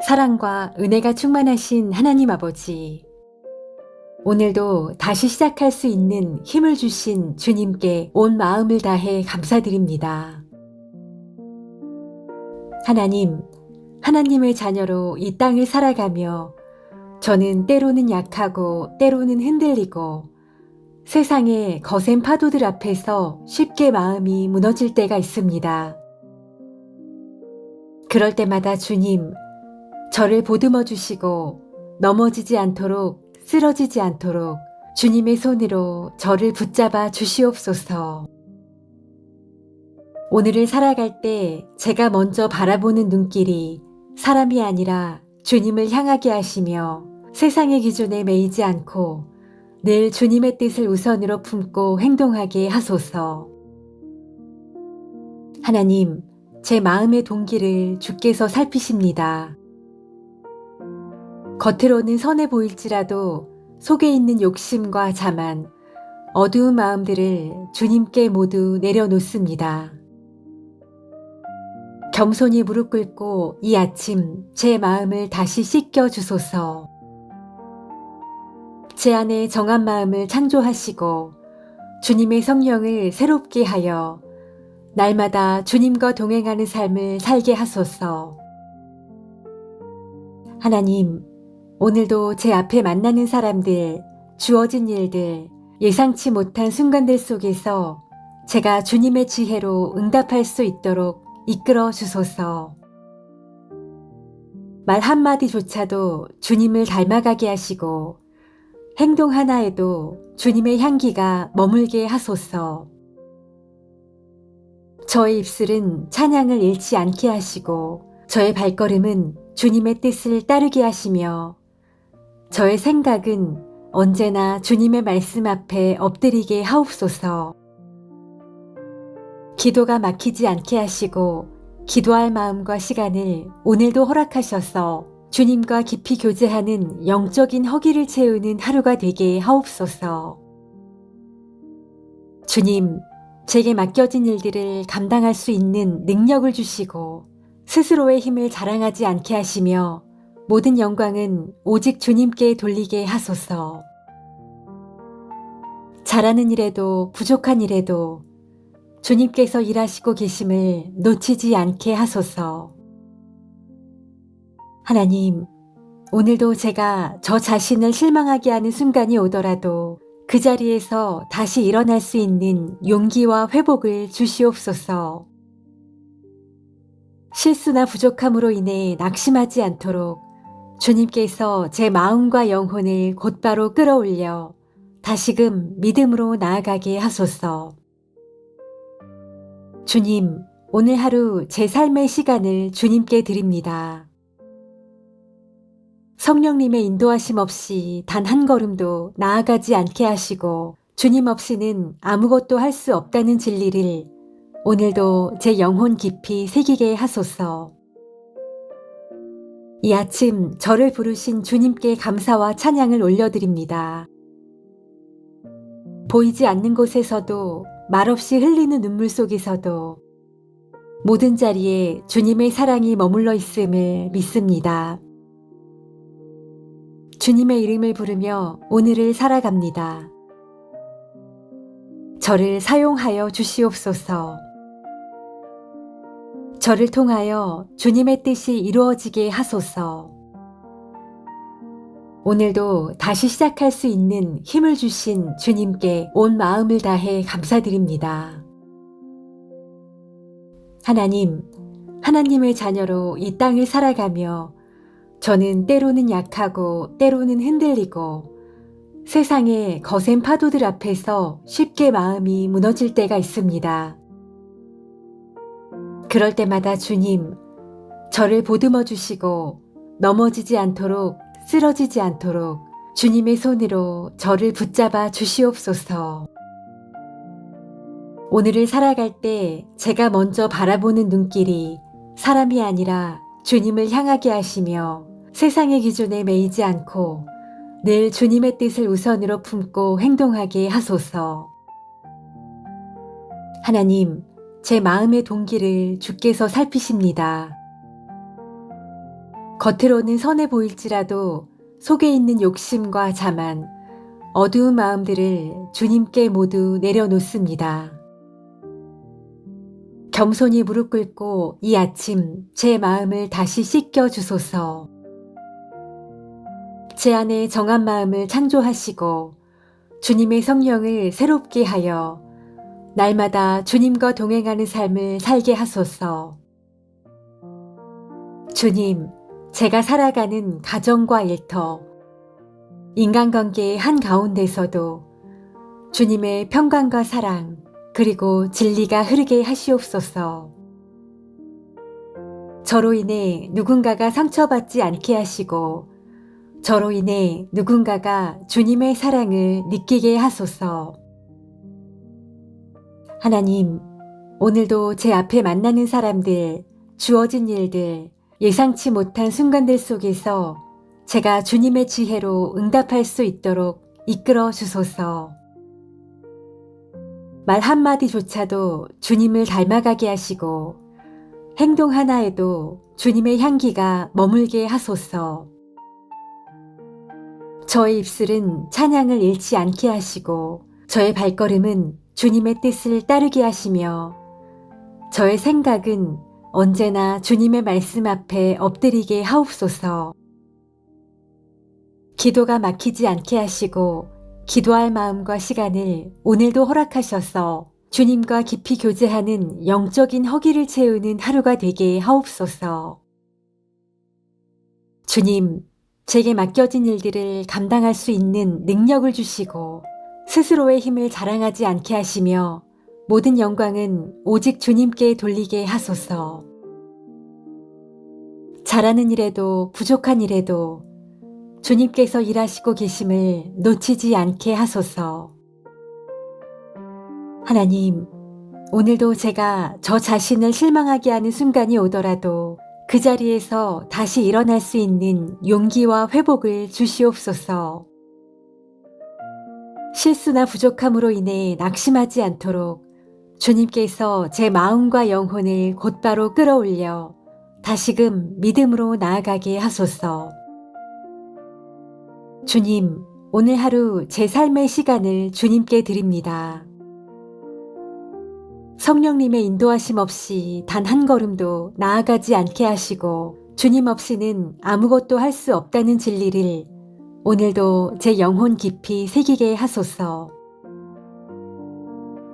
사랑과 은혜가 충만하신 하나님 아버지, 오늘도 다시 시작할 수 있는 힘을 주신 주님께 온 마음을 다해 감사드립니다. 하나님, 하나님의 자녀로 이 땅을 살아가며 저는 때로는 약하고 때로는 흔들리고 세상의 거센 파도들 앞에서 쉽게 마음이 무너질 때가 있습니다. 그럴 때마다 주님, 저를 보듬어 주시고 넘어지지 않도록, 쓰러지지 않도록 주님의 손으로 저를 붙잡아 주시옵소서. 오늘을 살아갈 때 제가 먼저 바라보는 눈길이 사람이 아니라 주님을 향하게 하시며 세상의 기준에 매이지 않고 늘 주님의 뜻을 우선으로 품고 행동하게 하소서. 하나님, 제 마음의 동기를 주께서 살피십니다. 겉으로는 선해 보일지라도 속에 있는 욕심과 자만, 어두운 마음들을 주님께 모두 내려놓습니다. 겸손히 무릎 꿇고 이 아침 제 마음을 다시 씻겨 주소서. 제 안에 정한 마음을 창조하시고 주님의 성령을 새롭게 하여 날마다 주님과 동행하는 삶을 살게 하소서. 하나님, 오늘도 제 앞에 만나는 사람들, 주어진 일들, 예상치 못한 순간들 속에서 제가 주님의 지혜로 응답할 수 있도록 이끌어 주소서. 말 한마디조차도 주님을 닮아가게 하시고 행동 하나에도 주님의 향기가 머물게 하소서. 저의 입술은 찬양을 잃지 않게 하시고 저의 발걸음은 주님의 뜻을 따르게 하시며 저의 생각은 언제나 주님의 말씀 앞에 엎드리게 하옵소서. 기도가 막히지 않게 하시고 기도할 마음과 시간을 오늘도 허락하셔서 주님과 깊이 교제하는 영적인 허기를 채우는 하루가 되게 하옵소서. 주님, 제게 맡겨진 일들을 감당할 수 있는 능력을 주시고 스스로의 힘을 자랑하지 않게 하시며 모든 영광은 오직 주님께 돌리게 하소서. 잘하는 일에도 부족한 일에도 주님께서 일하시고 계심을 놓치지 않게 하소서. 하나님, 오늘도 제가 저 자신을 실망하게 하는 순간이 오더라도 그 자리에서 다시 일어날 수 있는 용기와 회복을 주시옵소서. 실수나 부족함으로 인해 낙심하지 않도록 주님께서 제 마음과 영혼을 곧바로 끌어올려 다시금 믿음으로 나아가게 하소서. 주님, 오늘 하루 제 삶의 시간을 주님께 드립니다. 성령님의 인도하심 없이 단 한 걸음도 나아가지 않게 하시고 주님 없이는 아무것도 할 수 없다는 진리를 오늘도 제 영혼 깊이 새기게 하소서. 이 아침 저를 부르신 주님께 감사와 찬양을 올려드립니다. 보이지 않는 곳에서도 말없이 흘리는 눈물 속에서도 모든 자리에 주님의 사랑이 머물러 있음을 믿습니다. 주님의 이름을 부르며 오늘을 살아갑니다. 저를 사용하여 주시옵소서. 저를 통하여 주님의 뜻이 이루어지게 하소서. 오늘도 다시 시작할 수 있는 힘을 주신 주님께 온 마음을 다해 감사드립니다. 하나님, 하나님의 자녀로 이 땅을 살아가며 저는 때로는 약하고 때로는 흔들리고 세상의 거센 파도들 앞에서 쉽게 마음이 무너질 때가 있습니다. 그럴 때마다 주님, 저를 보듬어 주시고 넘어지지 않도록, 쓰러지지 않도록 주님의 손으로 저를 붙잡아 주시옵소서. 오늘을 살아갈 때 제가 먼저 바라보는 눈길이 사람이 아니라 주님을 향하게 하시며 세상의 기준에 매이지 않고 늘 주님의 뜻을 우선으로 품고 행동하게 하소서. 하나님, 제 마음의 동기를 주께서 살피십니다. 겉으로는 선해 보일지라도 속에 있는 욕심과 자만, 어두운 마음들을 주님께 모두 내려놓습니다. 겸손히 무릎 꿇고 이 아침 제 마음을 다시 씻겨 주소서. 제 안에 정한 마음을 창조하시고 주님의 성령을 새롭게 하여 날마다 주님과 동행하는 삶을 살게 하소서. 주님, 제가 살아가는 가정과 일터, 인간관계의 한가운데서도 주님의 평강과 사랑, 그리고 진리가 흐르게 하시옵소서. 저로 인해 누군가가 상처받지 않게 하시고, 저로 인해 누군가가 주님의 사랑을 느끼게 하소서. 하나님, 오늘도 제 앞에 만나는 사람들, 주어진 일들, 예상치 못한 순간들 속에서 제가 주님의 지혜로 응답할 수 있도록 이끌어 주소서. 말 한마디조차도 주님을 닮아가게 하시고 행동 하나에도 주님의 향기가 머물게 하소서. 저의 입술은 찬양을 잃지 않게 하시고 저의 발걸음은 주님의 뜻을 따르게 하시며 저의 생각은 언제나 주님의 말씀 앞에 엎드리게 하옵소서. 기도가 막히지 않게 하시고 기도할 마음과 시간을 오늘도 허락하셔서 주님과 깊이 교제하는 영적인 허기를 채우는 하루가 되게 하옵소서. 주님, 제게 맡겨진 일들을 감당할 수 있는 능력을 주시고 스스로의 힘을 자랑하지 않게 하시며 모든 영광은 오직 주님께 돌리게 하소서. 잘하는 일에도 부족한 일에도 주님께서 일하시고 계심을 놓치지 않게 하소서. 하나님, 오늘도 제가 저 자신을 실망하게 하는 순간이 오더라도 그 자리에서 다시 일어날 수 있는 용기와 회복을 주시옵소서. 실수나 부족함으로 인해 낙심하지 않도록 주님께서 제 마음과 영혼을 곧바로 끌어올려 다시금 믿음으로 나아가게 하소서. 주님, 오늘 하루 제 삶의 시간을 주님께 드립니다. 성령님의 인도하심 없이 단 한 걸음도 나아가지 않게 하시고 주님 없이는 아무것도 할 수 없다는 진리를 오늘도 제 영혼 깊이 새기게 하소서.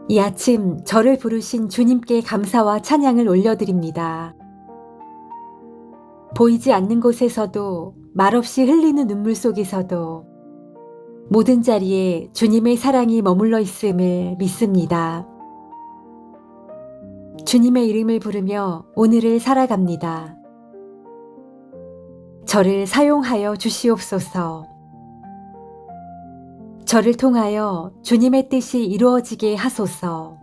이 아침 저를 부르신 주님께 감사와 찬양을 올려드립니다. 보이지 않는 곳에서도 말없이 흘리는 눈물 속에서도 모든 자리에 주님의 사랑이 머물러 있음을 믿습니다. 주님의 이름을 부르며 오늘을 살아갑니다. 저를 사용하여 주시옵소서. 저를 통하여 주님의 뜻이 이루어지게 하소서.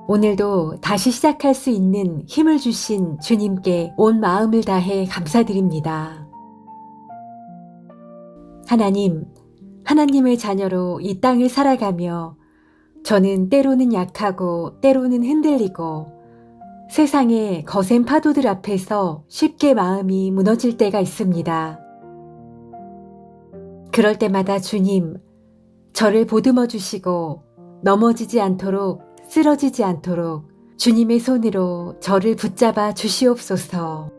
오늘도 다시 시작할 수 있는 힘을 주신 주님께 온 마음을 다해 감사드립니다. 하나님, 하나님의 자녀로 이 땅을 살아가며 저는 때로는 약하고 때로는 흔들리고 세상의 거센 파도들 앞에서 쉽게 마음이 무너질 때가 있습니다. 그럴 때마다 주님, 저를 보듬어 주시고 넘어지지 않도록 쓰러지지 않도록 주님의 손으로 저를 붙잡아 주시옵소서.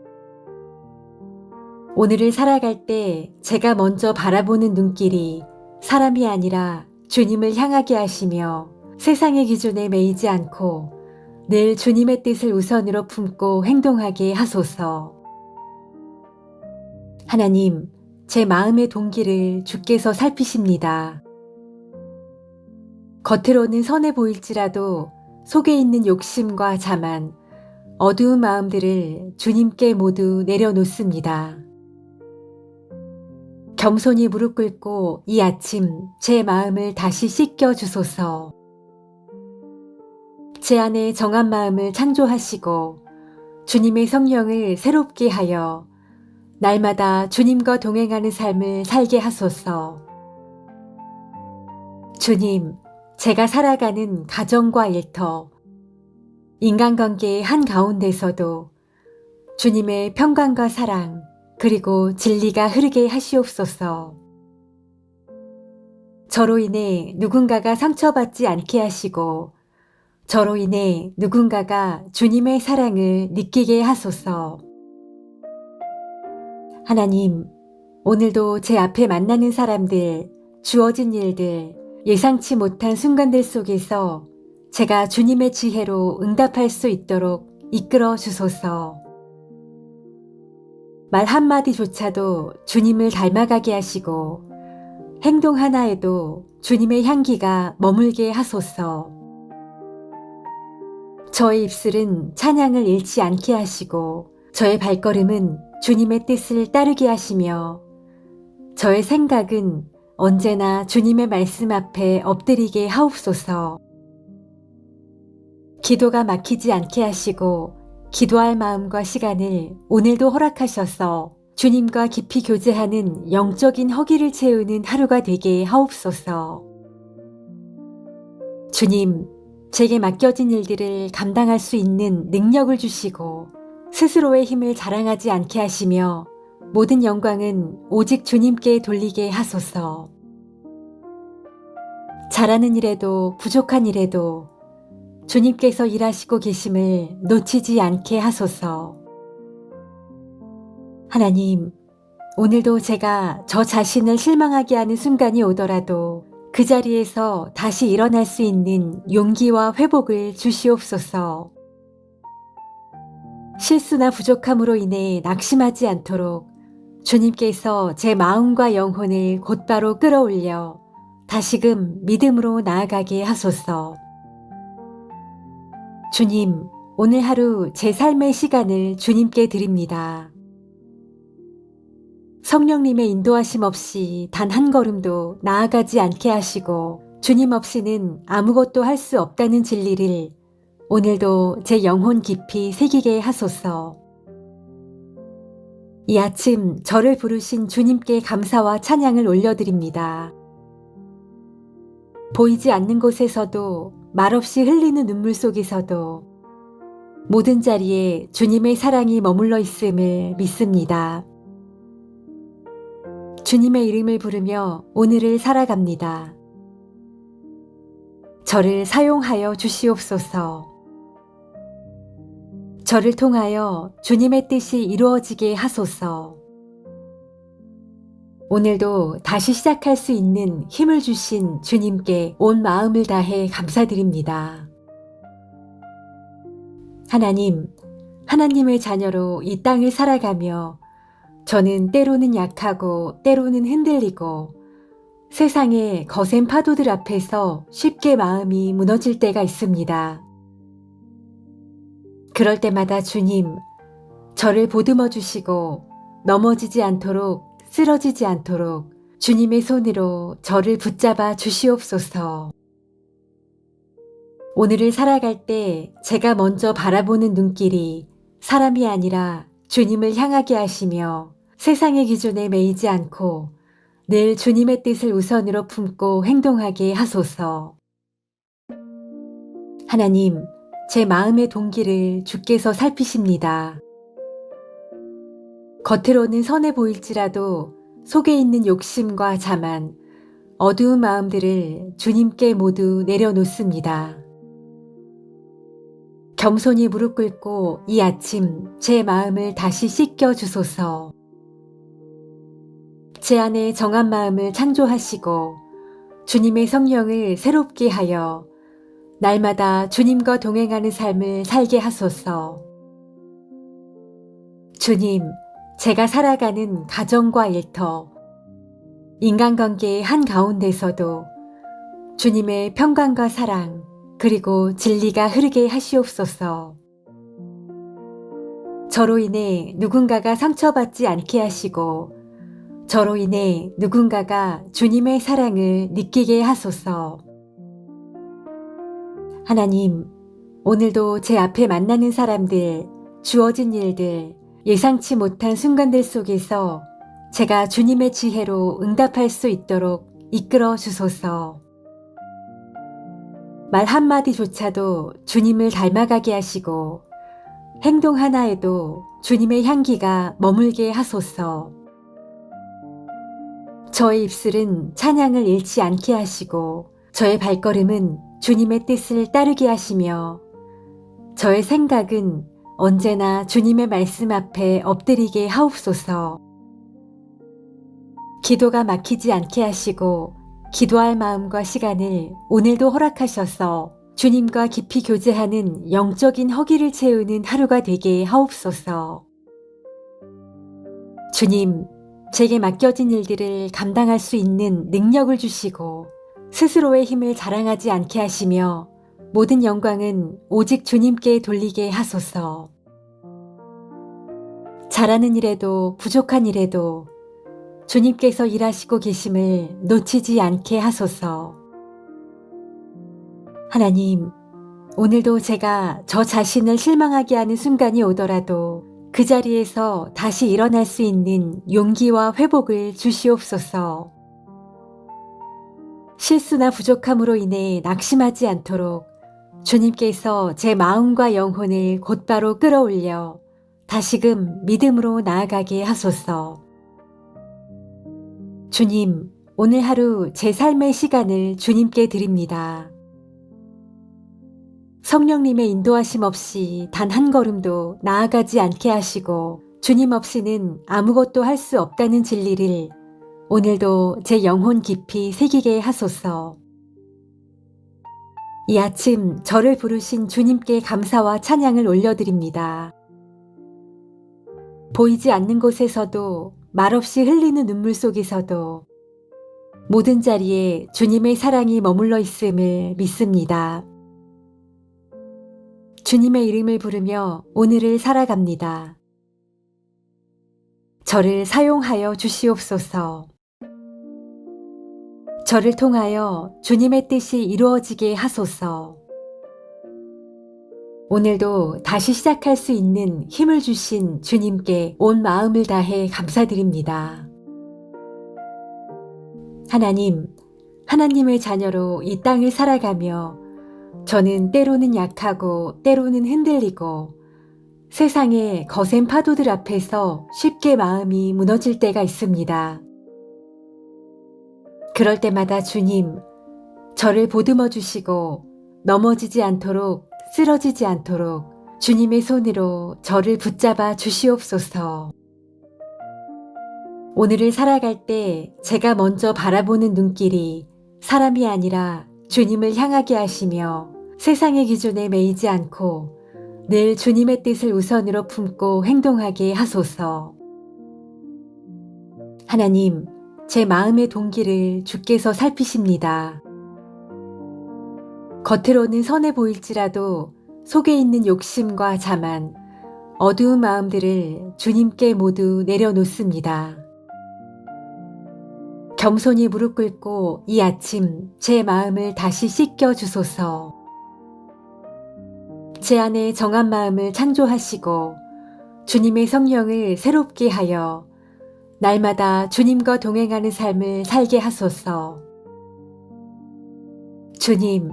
오늘을 살아갈 때 제가 먼저 바라보는 눈길이 사람이 아니라 주님을 향하게 하시며 세상의 기준에 매이지 않고 늘 주님의 뜻을 우선으로 품고 행동하게 하소서. 하나님, 제 마음의 동기를 주께서 살피십니다. 겉으로는 선해 보일지라도 속에 있는 욕심과 자만, 어두운 마음들을 주님께 모두 내려놓습니다. 겸손히 무릎 꿇고 이 아침 제 마음을 다시 씻겨 주소서. 제 안에 정한 마음을 창조하시고 주님의 성령을 새롭게 하여 날마다 주님과 동행하는 삶을 살게 하소서. 주님, 제가 살아가는 가정과 일터, 인간관계의 한가운데서도 주님의 평강과 사랑, 그리고 진리가 흐르게 하시옵소서. 저로 인해 누군가가 상처받지 않게 하시고, 저로 인해 누군가가 주님의 사랑을 느끼게 하소서. 하나님, 오늘도 제 앞에 만나는 사람들, 주어진 일들, 예상치 못한 순간들 속에서 제가 주님의 지혜로 응답할 수 있도록 이끌어 주소서. 말 한마디조차도 주님을 닮아가게 하시고, 행동 하나에도 주님의 향기가 머물게 하소서. 저의 입술은 찬양을 잃지 않게 하시고, 저의 발걸음은 주님의 뜻을 따르게 하시며, 저의 생각은 언제나 주님의 말씀 앞에 엎드리게 하옵소서. 기도가 막히지 않게 하시고, 기도할 마음과 시간을 오늘도 허락하셔서 주님과 깊이 교제하는 영적인 허기를 채우는 하루가 되게 하옵소서. 주님, 제게 맡겨진 일들을 감당할 수 있는 능력을 주시고 스스로의 힘을 자랑하지 않게 하시며 모든 영광은 오직 주님께 돌리게 하소서. 잘하는 일에도 부족한 일에도 주님께서 일하시고 계심을 놓치지 않게 하소서. 하나님, 오늘도 제가 저 자신을 실망하게 하는 순간이 오더라도 그 자리에서 다시 일어날 수 있는 용기와 회복을 주시옵소서. 실수나 부족함으로 인해 낙심하지 않도록 주님께서 제 마음과 영혼을 곧바로 끌어올려 다시금 믿음으로 나아가게 하소서. 주님, 오늘 하루 제 삶의 시간을 주님께 드립니다. 성령님의 인도하심 없이 단 한 걸음도 나아가지 않게 하시고 주님 없이는 아무것도 할 수 없다는 진리를 오늘도 제 영혼 깊이 새기게 하소서. 이 아침 저를 부르신 주님께 감사와 찬양을 올려드립니다. 보이지 않는 곳에서도 말없이 흘리는 눈물 속에서도 모든 자리에 주님의 사랑이 머물러 있음을 믿습니다. 주님의 이름을 부르며 오늘을 살아갑니다. 저를 사용하여 주시옵소서. 저를 통하여 주님의 뜻이 이루어지게 하소서. 오늘도 다시 시작할 수 있는 힘을 주신 주님께 온 마음을 다해 감사드립니다. 하나님, 하나님의 자녀로 이 땅을 살아가며 저는 때로는 약하고 때로는 흔들리고 세상의 거센 파도들 앞에서 쉽게 마음이 무너질 때가 있습니다. 그럴 때마다 주님, 저를 보듬어 주시고 넘어지지 않도록 쓰러지지 않도록 주님의 손으로 저를 붙잡아 주시옵소서. 오늘을 살아갈 때 제가 먼저 바라보는 눈길이 사람이 아니라 주님을 향하게 하시며 세상의 기준에 매이지 않고 늘 주님의 뜻을 우선으로 품고 행동하게 하소서. 하나님, 제 마음의 동기를 주께서 살피십니다. 겉으로는 선해 보일지라도 속에 있는 욕심과 자만, 어두운 마음들을 주님께 모두 내려놓습니다. 겸손히 무릎 꿇고 이 아침 제 마음을 다시 씻겨 주소서. 제 안에 정한 마음을 창조하시고 주님의 성령을 새롭게 하여 날마다 주님과 동행하는 삶을 살게 하소서. 주님, 제가 살아가는 가정과 일터, 인간관계의 한가운데서도 주님의 평강과 사랑, 그리고 진리가 흐르게 하시옵소서. 저로 인해 누군가가 상처받지 않게 하시고 저로 인해 누군가가 주님의 사랑을 느끼게 하소서. 하나님, 오늘도 제 앞에 만나는 사람들, 주어진 일들, 예상치 못한 순간들 속에서 제가 주님의 지혜로 응답할 수 있도록 이끌어 주소서. 말 한마디조차도 주님을 닮아가게 하시고 행동 하나에도 주님의 향기가 머물게 하소서. 저의 입술은 찬양을 잃지 않게 하시고 저의 발걸음은 주님의 뜻을 따르게 하시며 저의 생각은 언제나 주님의 말씀 앞에 엎드리게 하옵소서. 기도가 막히지 않게 하시고 기도할 마음과 시간을 오늘도 허락하셔서 주님과 깊이 교제하는 영적인 허기를 채우는 하루가 되게 하옵소서. 주님, 제게 맡겨진 일들을 감당할 수 있는 능력을 주시고 스스로의 힘을 자랑하지 않게 하시며 모든 영광은 오직 주님께 돌리게 하소서. 잘하는 일에도 부족한 일에도 주님께서 일하시고 계심을 놓치지 않게 하소서. 하나님, 오늘도 제가 저 자신을 실망하게 하는 순간이 오더라도 그 자리에서 다시 일어날 수 있는 용기와 회복을 주시옵소서. 실수나 부족함으로 인해 낙심하지 않도록 주님께서 제 마음과 영혼을 곧바로 끌어올려 다시금 믿음으로 나아가게 하소서. 주님, 오늘 하루 제 삶의 시간을 주님께 드립니다. 성령님의 인도하심 없이 단 한 걸음도 나아가지 않게 하시고 주님 없이는 아무것도 할 수 없다는 진리를 오늘도 제 영혼 깊이 새기게 하소서. 이 아침 저를 부르신 주님께 감사와 찬양을 올려드립니다. 보이지 않는 곳에서도 말없이 흘리는 눈물 속에서도 모든 자리에 주님의 사랑이 머물러 있음을 믿습니다. 주님의 이름을 부르며 오늘을 살아갑니다. 저를 사용하여 주시옵소서. 저를 통하여 주님의 뜻이 이루어지게 하소서. 오늘도 다시 시작할 수 있는 힘을 주신 주님께 온 마음을 다해 감사드립니다. 하나님, 하나님의 자녀로 이 땅을 살아가며 저는 때로는 약하고 때로는 흔들리고 세상의 거센 파도들 앞에서 쉽게 마음이 무너질 때가 있습니다. 그럴 때마다 주님, 저를 보듬어 주시고 넘어지지 않도록 쓰러지지 않도록 주님의 손으로 저를 붙잡아 주시옵소서. 오늘을 살아갈 때 제가 먼저 바라보는 눈길이 사람이 아니라 주님을 향하게 하시며 세상의 기준에 매이지 않고 늘 주님의 뜻을 우선으로 품고 행동하게 하소서. 하나님, 제 마음의 동기를 주께서 살피십니다. 겉으로는 선해 보일지라도 속에 있는 욕심과 자만, 어두운 마음들을 주님께 모두 내려놓습니다. 겸손히 무릎 꿇고 이 아침 제 마음을 다시 씻겨 주소서. 제 안에 정한 마음을 창조하시고 주님의 성령을 새롭게 하여 날마다 주님과 동행하는 삶을 살게 하소서. 주님,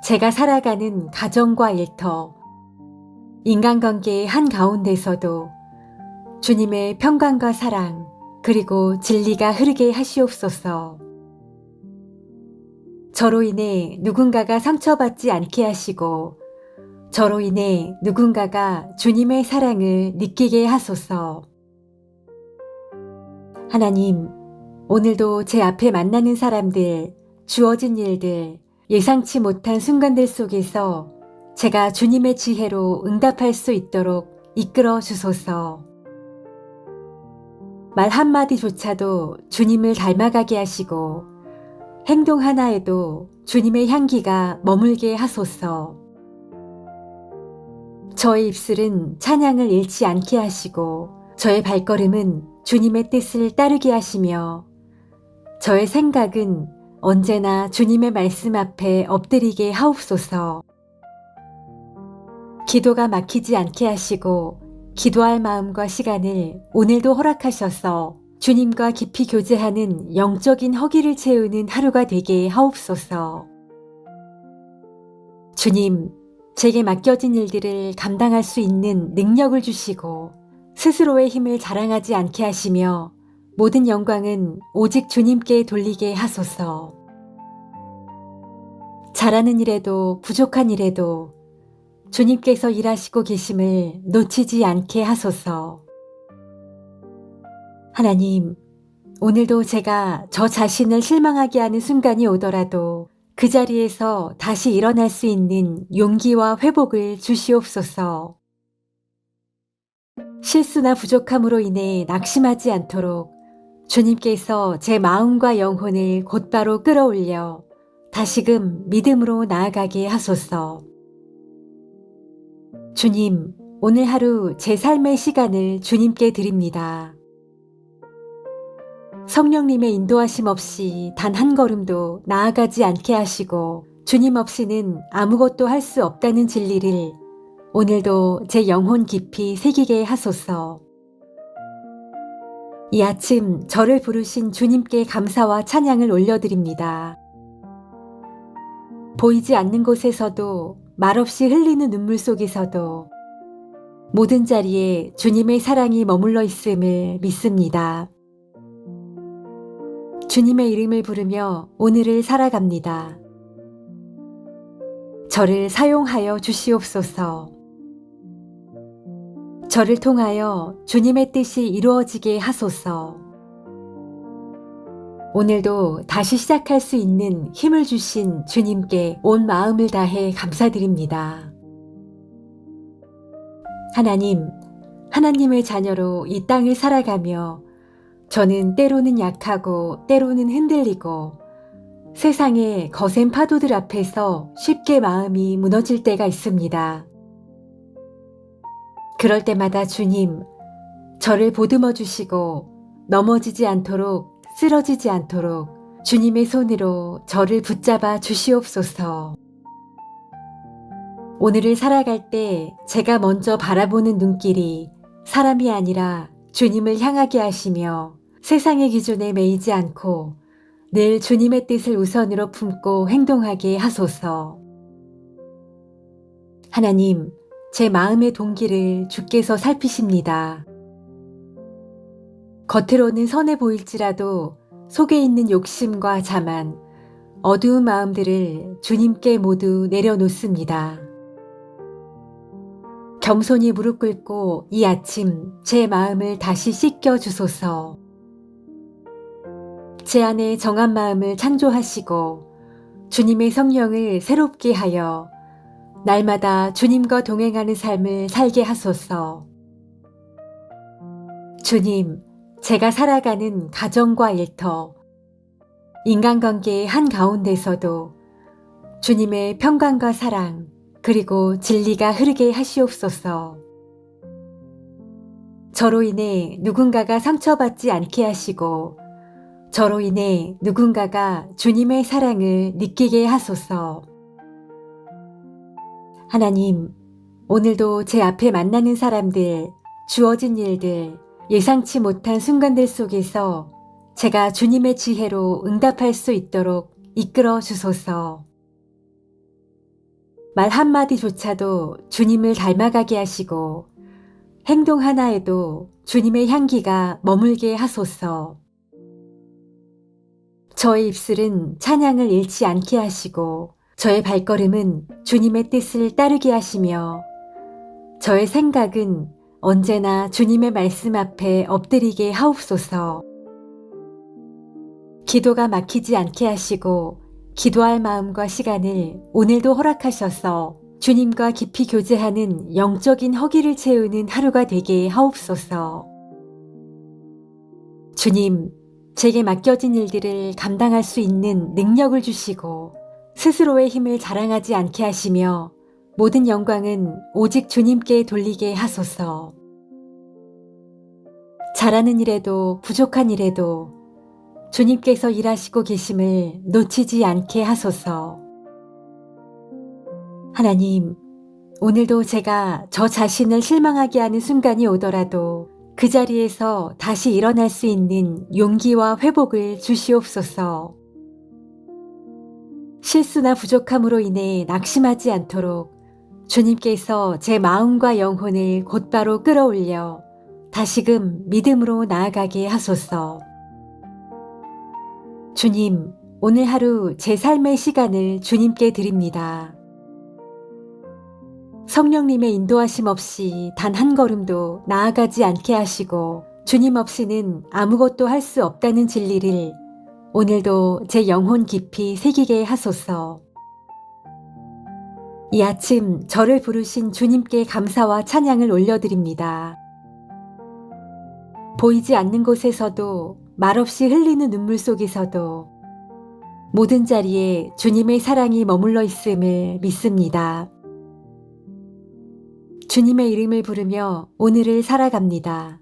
제가 살아가는 가정과 일터, 인간관계의 한가운데서도 주님의 평강과 사랑, 그리고 진리가 흐르게 하시옵소서. 저로 인해 누군가가 상처받지 않게 하시고 저로 인해 누군가가 주님의 사랑을 느끼게 하소서. 하나님, 오늘도 제 앞에 만나는 사람들, 주어진 일들, 예상치 못한 순간들 속에서 제가 주님의 지혜로 응답할 수 있도록 이끌어 주소서. 말 한마디조차도 주님을 닮아가게 하시고 행동 하나에도 주님의 향기가 머물게 하소서. 저의 입술은 찬양을 잃지 않게 하시고 저의 발걸음은 주님의 뜻을 따르게 하시며 저의 생각은 언제나 주님의 말씀 앞에 엎드리게 하옵소서. 기도가 막히지 않게 하시고 기도할 마음과 시간을 오늘도 허락하셔서 주님과 깊이 교제하는 영적인 허기를 채우는 하루가 되게 하옵소서. 주님, 제게 맡겨진 일들을 감당할 수 있는 능력을 주시고 스스로의 힘을 자랑하지 않게 하시며 모든 영광은 오직 주님께 돌리게 하소서. 잘하는 일에도 부족한 일에도 주님께서 일하시고 계심을 놓치지 않게 하소서. 하나님, 오늘도 제가 저 자신을 실망하게 하는 순간이 오더라도 그 자리에서 다시 일어날 수 있는 용기와 회복을 주시옵소서. 실수나 부족함으로 인해 낙심하지 않도록 주님께서 제 마음과 영혼을 곧바로 끌어올려 다시금 믿음으로 나아가게 하소서. 주님, 오늘 하루 제 삶의 시간을 주님께 드립니다. 성령님의 인도하심 없이 단 한 걸음도 나아가지 않게 하시고 주님 없이는 아무것도 할 수 없다는 진리를 오늘도 제 영혼 깊이 새기게 하소서. 이 아침 저를 부르신 주님께 감사와 찬양을 올려드립니다. 보이지 않는 곳에서도 말없이 흘리는 눈물 속에서도 모든 자리에 주님의 사랑이 머물러 있음을 믿습니다. 주님의 이름을 부르며 오늘을 살아갑니다. 저를 사용하여 주시옵소서. 저를 통하여 주님의 뜻이 이루어지게 하소서. 오늘도 다시 시작할 수 있는 힘을 주신 주님께 온 마음을 다해 감사드립니다. 하나님, 하나님의 자녀로 이 땅을 살아가며 저는 때로는 약하고 때로는 흔들리고 세상의 거센 파도들 앞에서 쉽게 마음이 무너질 때가 있습니다. 그럴 때마다 주님, 저를 보듬어 주시고 넘어지지 않도록 쓰러지지 않도록 주님의 손으로 저를 붙잡아 주시옵소서. 오늘을 살아갈 때 제가 먼저 바라보는 눈길이 사람이 아니라 주님을 향하게 하시며 세상의 기준에 매이지 않고 늘 주님의 뜻을 우선으로 품고 행동하게 하소서. 하나님, 제 마음의 동기를 주께서 살피십니다. 겉으로는 선해 보일지라도 속에 있는 욕심과 자만, 어두운 마음들을 주님께 모두 내려놓습니다. 겸손히 무릎 꿇고 이 아침 제 마음을 다시 씻겨 주소서. 제 안에 정한 마음을 창조하시고 주님의 성령을 새롭게 하여 날마다 주님과 동행하는 삶을 살게 하소서. 주님, 제가 살아가는 가정과 일터, 인간관계의 한가운데서도 주님의 평강과 사랑, 그리고 진리가 흐르게 하시옵소서. 저로 인해 누군가가 상처받지 않게 하시고 저로 인해 누군가가 주님의 사랑을 느끼게 하소서. 하나님, 오늘도 제 앞에 만나는 사람들, 주어진 일들, 예상치 못한 순간들 속에서 제가 주님의 지혜로 응답할 수 있도록 이끌어 주소서. 말 한마디조차도 주님을 닮아가게 하시고 행동 하나에도 주님의 향기가 머물게 하소서. 저의 입술은 찬양을 잃지 않게 하시고 저의 발걸음은 주님의 뜻을 따르게 하시며 저의 생각은 언제나 주님의 말씀 앞에 엎드리게 하옵소서. 기도가 막히지 않게 하시고 기도할 마음과 시간을 오늘도 허락하셔서 주님과 깊이 교제하는 영적인 허기를 채우는 하루가 되게 하옵소서. 주님, 제게 맡겨진 일들을 감당할 수 있는 능력을 주시고 스스로의 힘을 자랑하지 않게 하시며 모든 영광은 오직 주님께 돌리게 하소서. 잘하는 일에도 부족한 일에도 주님께서 일하시고 계심을 놓치지 않게 하소서. 하나님, 오늘도 제가 저 자신을 실망하게 하는 순간이 오더라도 그 자리에서 다시 일어날 수 있는 용기와 회복을 주시옵소서. 실수나 부족함으로 인해 낙심하지 않도록 주님께서 제 마음과 영혼을 곧바로 끌어올려 다시금 믿음으로 나아가게 하소서. 주님, 오늘 하루 제 삶의 시간을 주님께 드립니다. 성령님의 인도하심 없이 단 한 걸음도 나아가지 않게 하시고 주님 없이는 아무것도 할 수 없다는 진리를 오늘도 제 영혼 깊이 새기게 하소서. 이 아침 저를 부르신 주님께 감사와 찬양을 올려드립니다. 보이지 않는 곳에서도 말없이 흘리는 눈물 속에서도 모든 자리에 주님의 사랑이 머물러 있음을 믿습니다. 주님의 이름을 부르며 오늘을 살아갑니다.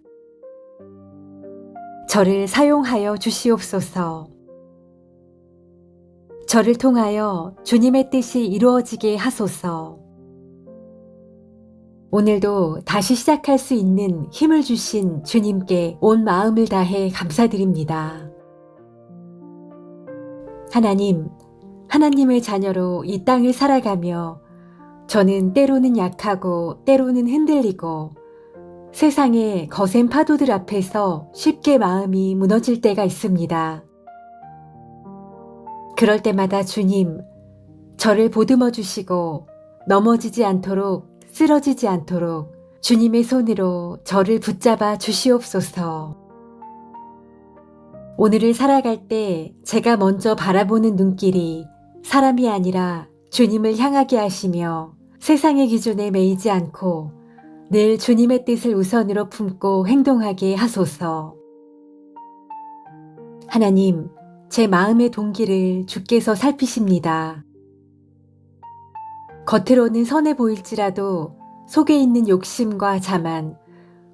저를 사용하여 주시옵소서. 저를 통하여 주님의 뜻이 이루어지게 하소서. 오늘도 다시 시작할 수 있는 힘을 주신 주님께 온 마음을 다해 감사드립니다. 하나님, 하나님의 자녀로 이 땅을 살아가며 저는 때로는 약하고 때로는 흔들리고 세상의 거센 파도들 앞에서 쉽게 마음이 무너질 때가 있습니다. 그럴 때마다 주님, 저를 보듬어 주시고 넘어지지 않도록 쓰러지지 않도록 주님의 손으로 저를 붙잡아 주시옵소서. 오늘을 살아갈 때 제가 먼저 바라보는 눈길이 사람이 아니라 주님을 향하게 하시며 세상의 기준에 매이지 않고 늘 주님의 뜻을 우선으로 품고 행동하게 하소서. 하나님, 제 마음의 동기를 주께서 살피십니다. 겉으로는 선해 보일지라도 속에 있는 욕심과 자만,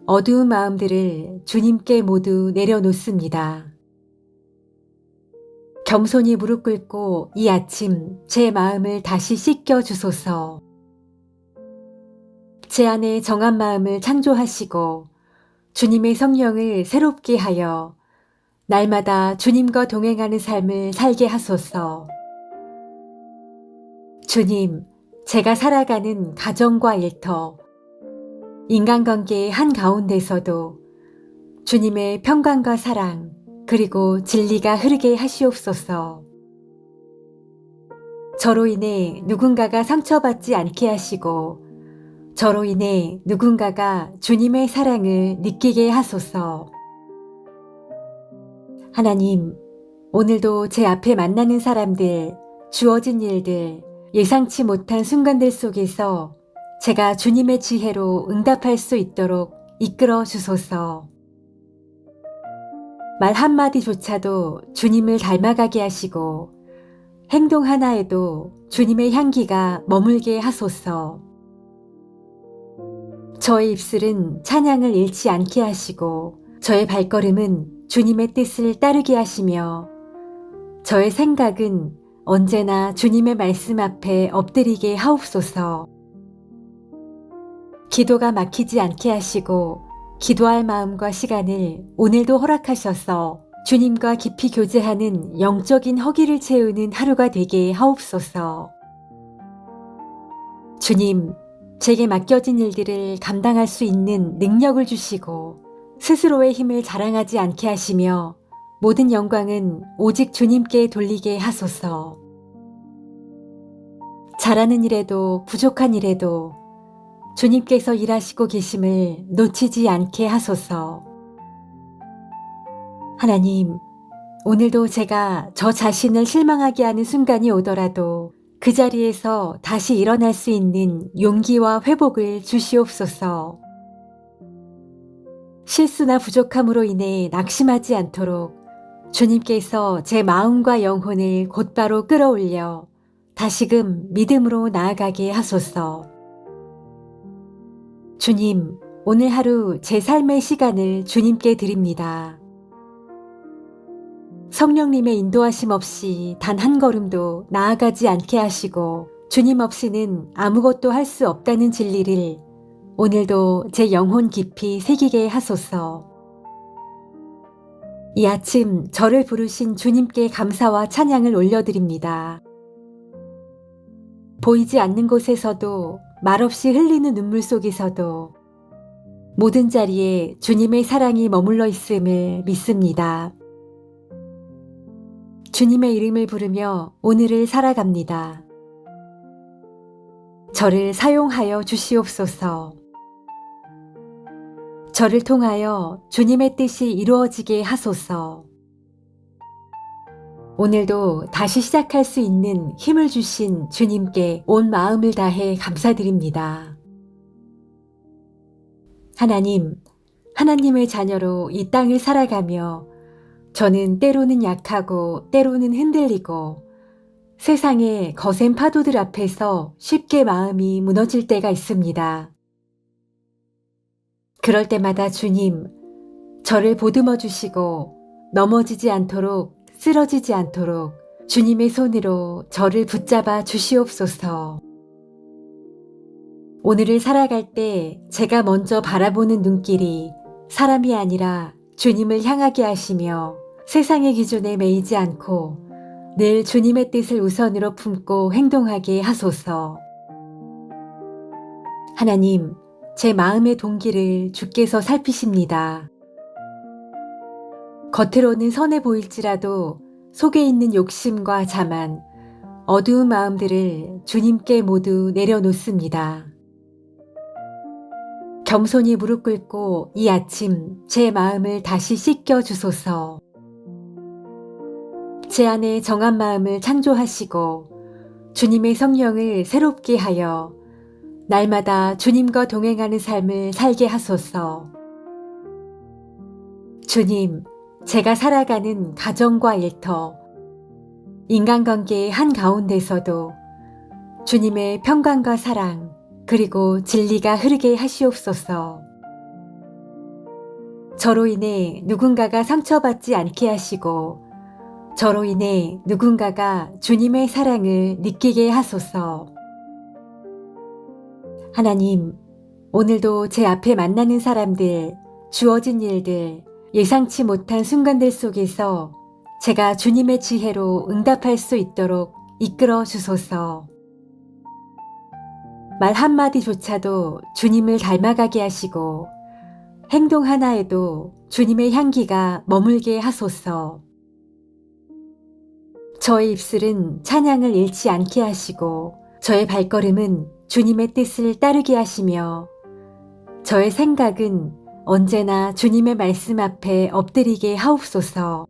어두운 마음들을 주님께 모두 내려놓습니다. 겸손히 무릎 꿇고 이 아침 제 마음을 다시 씻겨 주소서. 제 안에 정한 마음을 창조하시고 주님의 성령을 새롭게 하여 날마다 주님과 동행하는 삶을 살게 하소서. 주님, 제가 살아가는 가정과 일터, 인간관계의 한가운데서도 주님의 평강과 사랑, 그리고 진리가 흐르게 하시옵소서. 저로 인해 누군가가 상처받지 않게 하시고 저로 인해 누군가가 주님의 사랑을 느끼게 하소서. 하나님, 오늘도 제 앞에 만나는 사람들, 주어진 일들, 예상치 못한 순간들 속에서 제가 주님의 지혜로 응답할 수 있도록 이끌어 주소서. 말 한마디조차도 주님을 닮아가게 하시고 행동 하나에도 주님의 향기가 머물게 하소서. 저의 입술은 찬양을 잃지 않게 하시고 저의 발걸음은 주님의 뜻을 따르게 하시며 저의 생각은 언제나 주님의 말씀 앞에 엎드리게 하옵소서. 기도가 막히지 않게 하시고 기도할 마음과 시간을 오늘도 허락하셔서 주님과 깊이 교제하는 영적인 허기를 채우는 하루가 되게 하옵소서. 주님, 제게 맡겨진 일들을 감당할 수 있는 능력을 주시고 스스로의 힘을 자랑하지 않게 하시며 모든 영광은 오직 주님께 돌리게 하소서. 잘하는 일에도 부족한 일에도 주님께서 일하시고 계심을 놓치지 않게 하소서. 하나님, 오늘도 제가 저 자신을 실망하게 하는 순간이 오더라도 그 자리에서 다시 일어날 수 있는 용기와 회복을 주시옵소서. 실수나 부족함으로 인해 낙심하지 않도록 주님께서 제 마음과 영혼을 곧바로 끌어올려 다시금 믿음으로 나아가게 하소서. 주님, 오늘 하루 제 삶의 시간을 주님께 드립니다. 성령님의 인도하심 없이 단 한 걸음도 나아가지 않게 하시고 주님 없이는 아무것도 할 수 없다는 진리를 오늘도 제 영혼 깊이 새기게 하소서. 이 아침 저를 부르신 주님께 감사와 찬양을 올려드립니다. 보이지 않는 곳에서도 말없이 흘리는 눈물 속에서도 모든 자리에 주님의 사랑이 머물러 있음을 믿습니다. 주님의 이름을 부르며 오늘을 살아갑니다. 저를 사용하여 주시옵소서. 저를 통하여 주님의 뜻이 이루어지게 하소서. 오늘도 다시 시작할 수 있는 힘을 주신 주님께 온 마음을 다해 감사드립니다. 하나님, 하나님의 자녀로 이 땅을 살아가며 저는 때로는 약하고 때로는 흔들리고 세상의 거센 파도들 앞에서 쉽게 마음이 무너질 때가 있습니다. 그럴 때마다 주님, 저를 보듬어 주시고 넘어지지 않도록 쓰러지지 않도록 주님의 손으로 저를 붙잡아 주시옵소서. 오늘을 살아갈 때 제가 먼저 바라보는 눈길이 사람이 아니라 주님을 향하게 하시며 세상의 기준에 매이지 않고 늘 주님의 뜻을 우선으로 품고 행동하게 하소서. 하나님, 제 마음의 동기를 주께서 살피십니다. 겉으로는 선해 보일지라도 속에 있는 욕심과 자만, 어두운 마음들을 주님께 모두 내려놓습니다. 겸손히 무릎 꿇고 이 아침 제 마음을 다시 씻겨 주소서. 제 안에 정한 마음을 창조하시고 주님의 성령을 새롭게 하여 날마다 주님과 동행하는 삶을 살게 하소서. 주님, 제가 살아가는 가정과 일터, 인간관계의 한가운데서도 주님의 평강과 사랑, 그리고 진리가 흐르게 하시옵소서. 저로 인해 누군가가 상처받지 않게 하시고 저로 인해 누군가가 주님의 사랑을 느끼게 하소서. 하나님, 오늘도 제 앞에 만나는 사람들, 주어진 일들, 예상치 못한 순간들 속에서 제가 주님의 지혜로 응답할 수 있도록 이끌어 주소서. 말 한마디조차도 주님을 닮아가게 하시고 행동 하나에도 주님의 향기가 머물게 하소서. 저의 입술은 찬양을 잃지 않게 하시고 저의 발걸음은 주님의 뜻을 따르게 하시며 저의 생각은 언제나 주님의 말씀 앞에 엎드리게 하옵소서.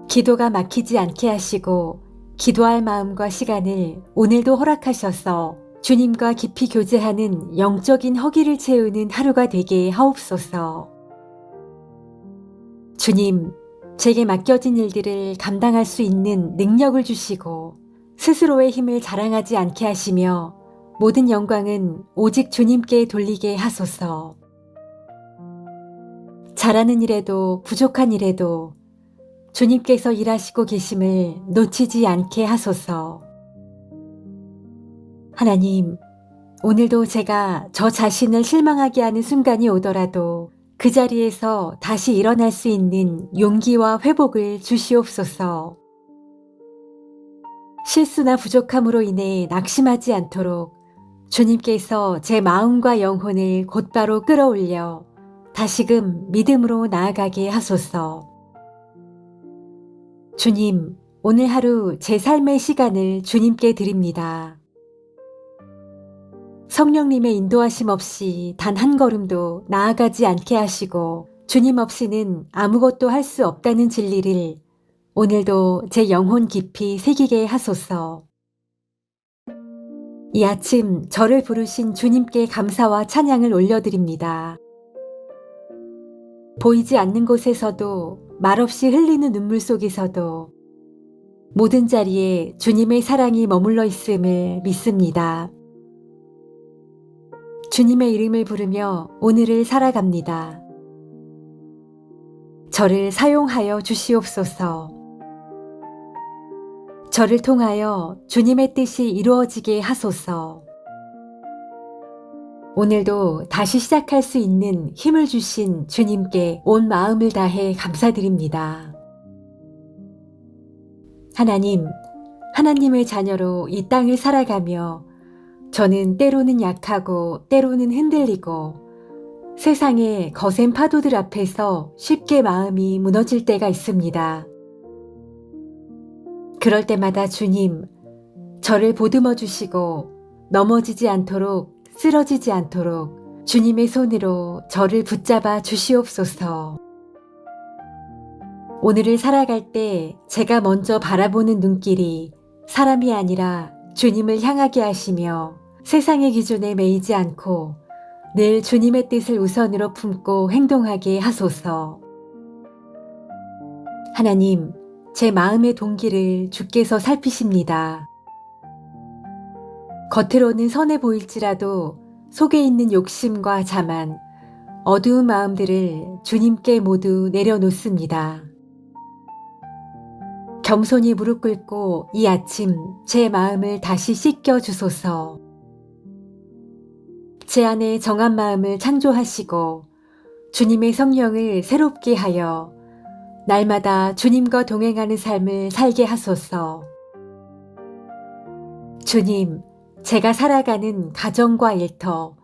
기도가 막히지 않게 하시고 기도할 마음과 시간을 오늘도 허락하셔서 주님과 깊이 교제하는 영적인 허기를 채우는 하루가 되게 하옵소서. 주님, 제게 맡겨진 일들을 감당할 수 있는 능력을 주시고 스스로의 힘을 자랑하지 않게 하시며 모든 영광은 오직 주님께 돌리게 하소서. 잘하는 일에도 부족한 일에도 주님께서 일하시고 계심을 놓치지 않게 하소서. 하나님, 오늘도 제가 저 자신을 실망하게 하는 순간이 오더라도 그 자리에서 다시 일어날 수 있는 용기와 회복을 주시옵소서. 실수나 부족함으로 인해 낙심하지 않도록 주님께서 제 마음과 영혼을 곧바로 끌어올려 다시금 믿음으로 나아가게 하소서. 주님, 오늘 하루 제 삶의 시간을 주님께 드립니다. 성령님의 인도하심 없이 단 한 걸음도 나아가지 않게 하시고 주님 없이는 아무것도 할 수 없다는 진리를 오늘도 제 영혼 깊이 새기게 하소서. 이 아침 저를 부르신 주님께 감사와 찬양을 올려드립니다. 보이지 않는 곳에서도 말없이 흘리는 눈물 속에서도 모든 자리에 주님의 사랑이 머물러 있음을 믿습니다. 주님의 이름을 부르며 오늘을 살아갑니다. 저를 사용하여 주시옵소서. 저를 통하여 주님의 뜻이 이루어지게 하소서. 오늘도 다시 시작할 수 있는 힘을 주신 주님께 온 마음을 다해 감사드립니다. 하나님, 하나님의 자녀로 이 땅을 살아가며 저는 때로는 약하고 때로는 흔들리고 세상의 거센 파도들 앞에서 쉽게 마음이 무너질 때가 있습니다. 그럴 때마다 주님, 저를 보듬어 주시고 넘어지지 않도록 쓰러지지 않도록 주님의 손으로 저를 붙잡아 주시옵소서. 오늘을 살아갈 때 제가 먼저 바라보는 눈길이 사람이 아니라 주님을 향하게 하시며 세상의 기준에 매이지 않고 늘 주님의 뜻을 우선으로 품고 행동하게 하소서. 하나님, 제 마음의 동기를 주께서 살피십니다. 겉으로는 선해 보일지라도 속에 있는 욕심과 자만, 어두운 마음들을 주님께 모두 내려놓습니다. 겸손히 무릎 꿇고 이 아침 제 마음을 다시 씻겨 주소서. 제 안에 정한 마음을 창조하시고 주님의 성령을 새롭게 하여 날마다 주님과 동행하는 삶을 살게 하소서. 주님, 제가 살아가는 가정과 일터,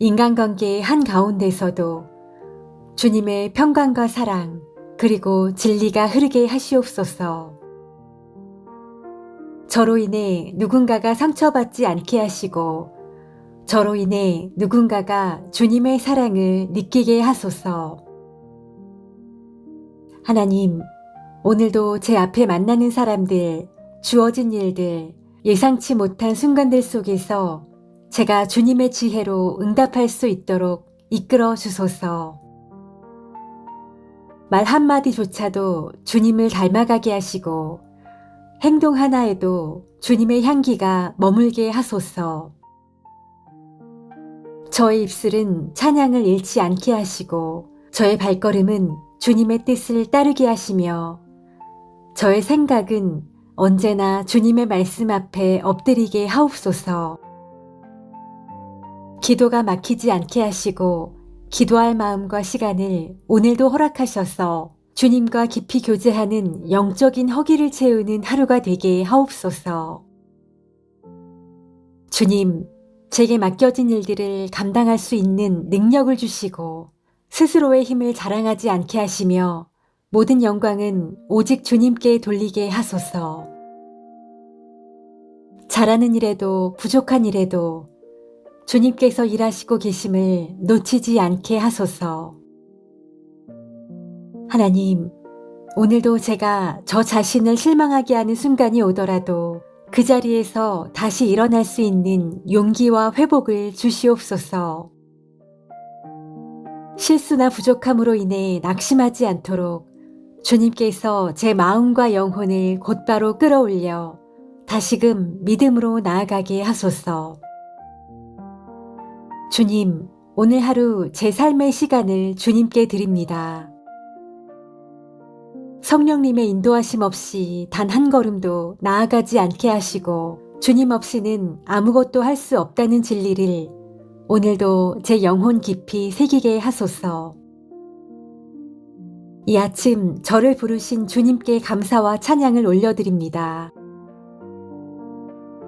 인간관계의 한가운데서도 주님의 평강과 사랑, 그리고 진리가 흐르게 하시옵소서. 저로 인해 누군가가 상처받지 않게 하시고 저로 인해 누군가가 주님의 사랑을 느끼게 하소서. 하나님, 오늘도 제 앞에 만나는 사람들, 주어진 일들, 예상치 못한 순간들 속에서 제가 주님의 지혜로 응답할 수 있도록 이끌어 주소서. 말 한마디조차도 주님을 닮아가게 하시고 행동 하나에도 주님의 향기가 머물게 하소서. 저의 입술은 찬양을 잃지 않게 하시고 저의 발걸음은 주님의 뜻을 따르게 하시며 저의 생각은 언제나 주님의 말씀 앞에 엎드리게 하옵소서. 기도가 막히지 않게 하시고 기도할 마음과 시간을 오늘도 허락하셔서 주님과 깊이 교제하는 영적인 허기를 채우는 하루가 되게 하옵소서. 주님, 제게 맡겨진 일들을 감당할 수 있는 능력을 주시고 스스로의 힘을 자랑하지 않게 하시며 모든 영광은 오직 주님께 돌리게 하소서. 잘하는 일에도 부족한 일에도 주님께서 일하시고 계심을 놓치지 않게 하소서. 하나님, 오늘도 제가 저 자신을 실망하게 하는 순간이 오더라도 그 자리에서 다시 일어날 수 있는 용기와 회복을 주시옵소서. 실수나 부족함으로 인해 낙심하지 않도록 주님께서 제 마음과 영혼을 곧바로 끌어올려 다시금 믿음으로 나아가게 하소서. 주님, 오늘 하루 제 삶의 시간을 주님께 드립니다. 성령님의 인도하심 없이 단 한 걸음도 나아가지 않게 하시고 주님 없이는 아무것도 할 수 없다는 진리를 오늘도 제 영혼 깊이 새기게 하소서. 이 아침 저를 부르신 주님께 감사와 찬양을 올려드립니다.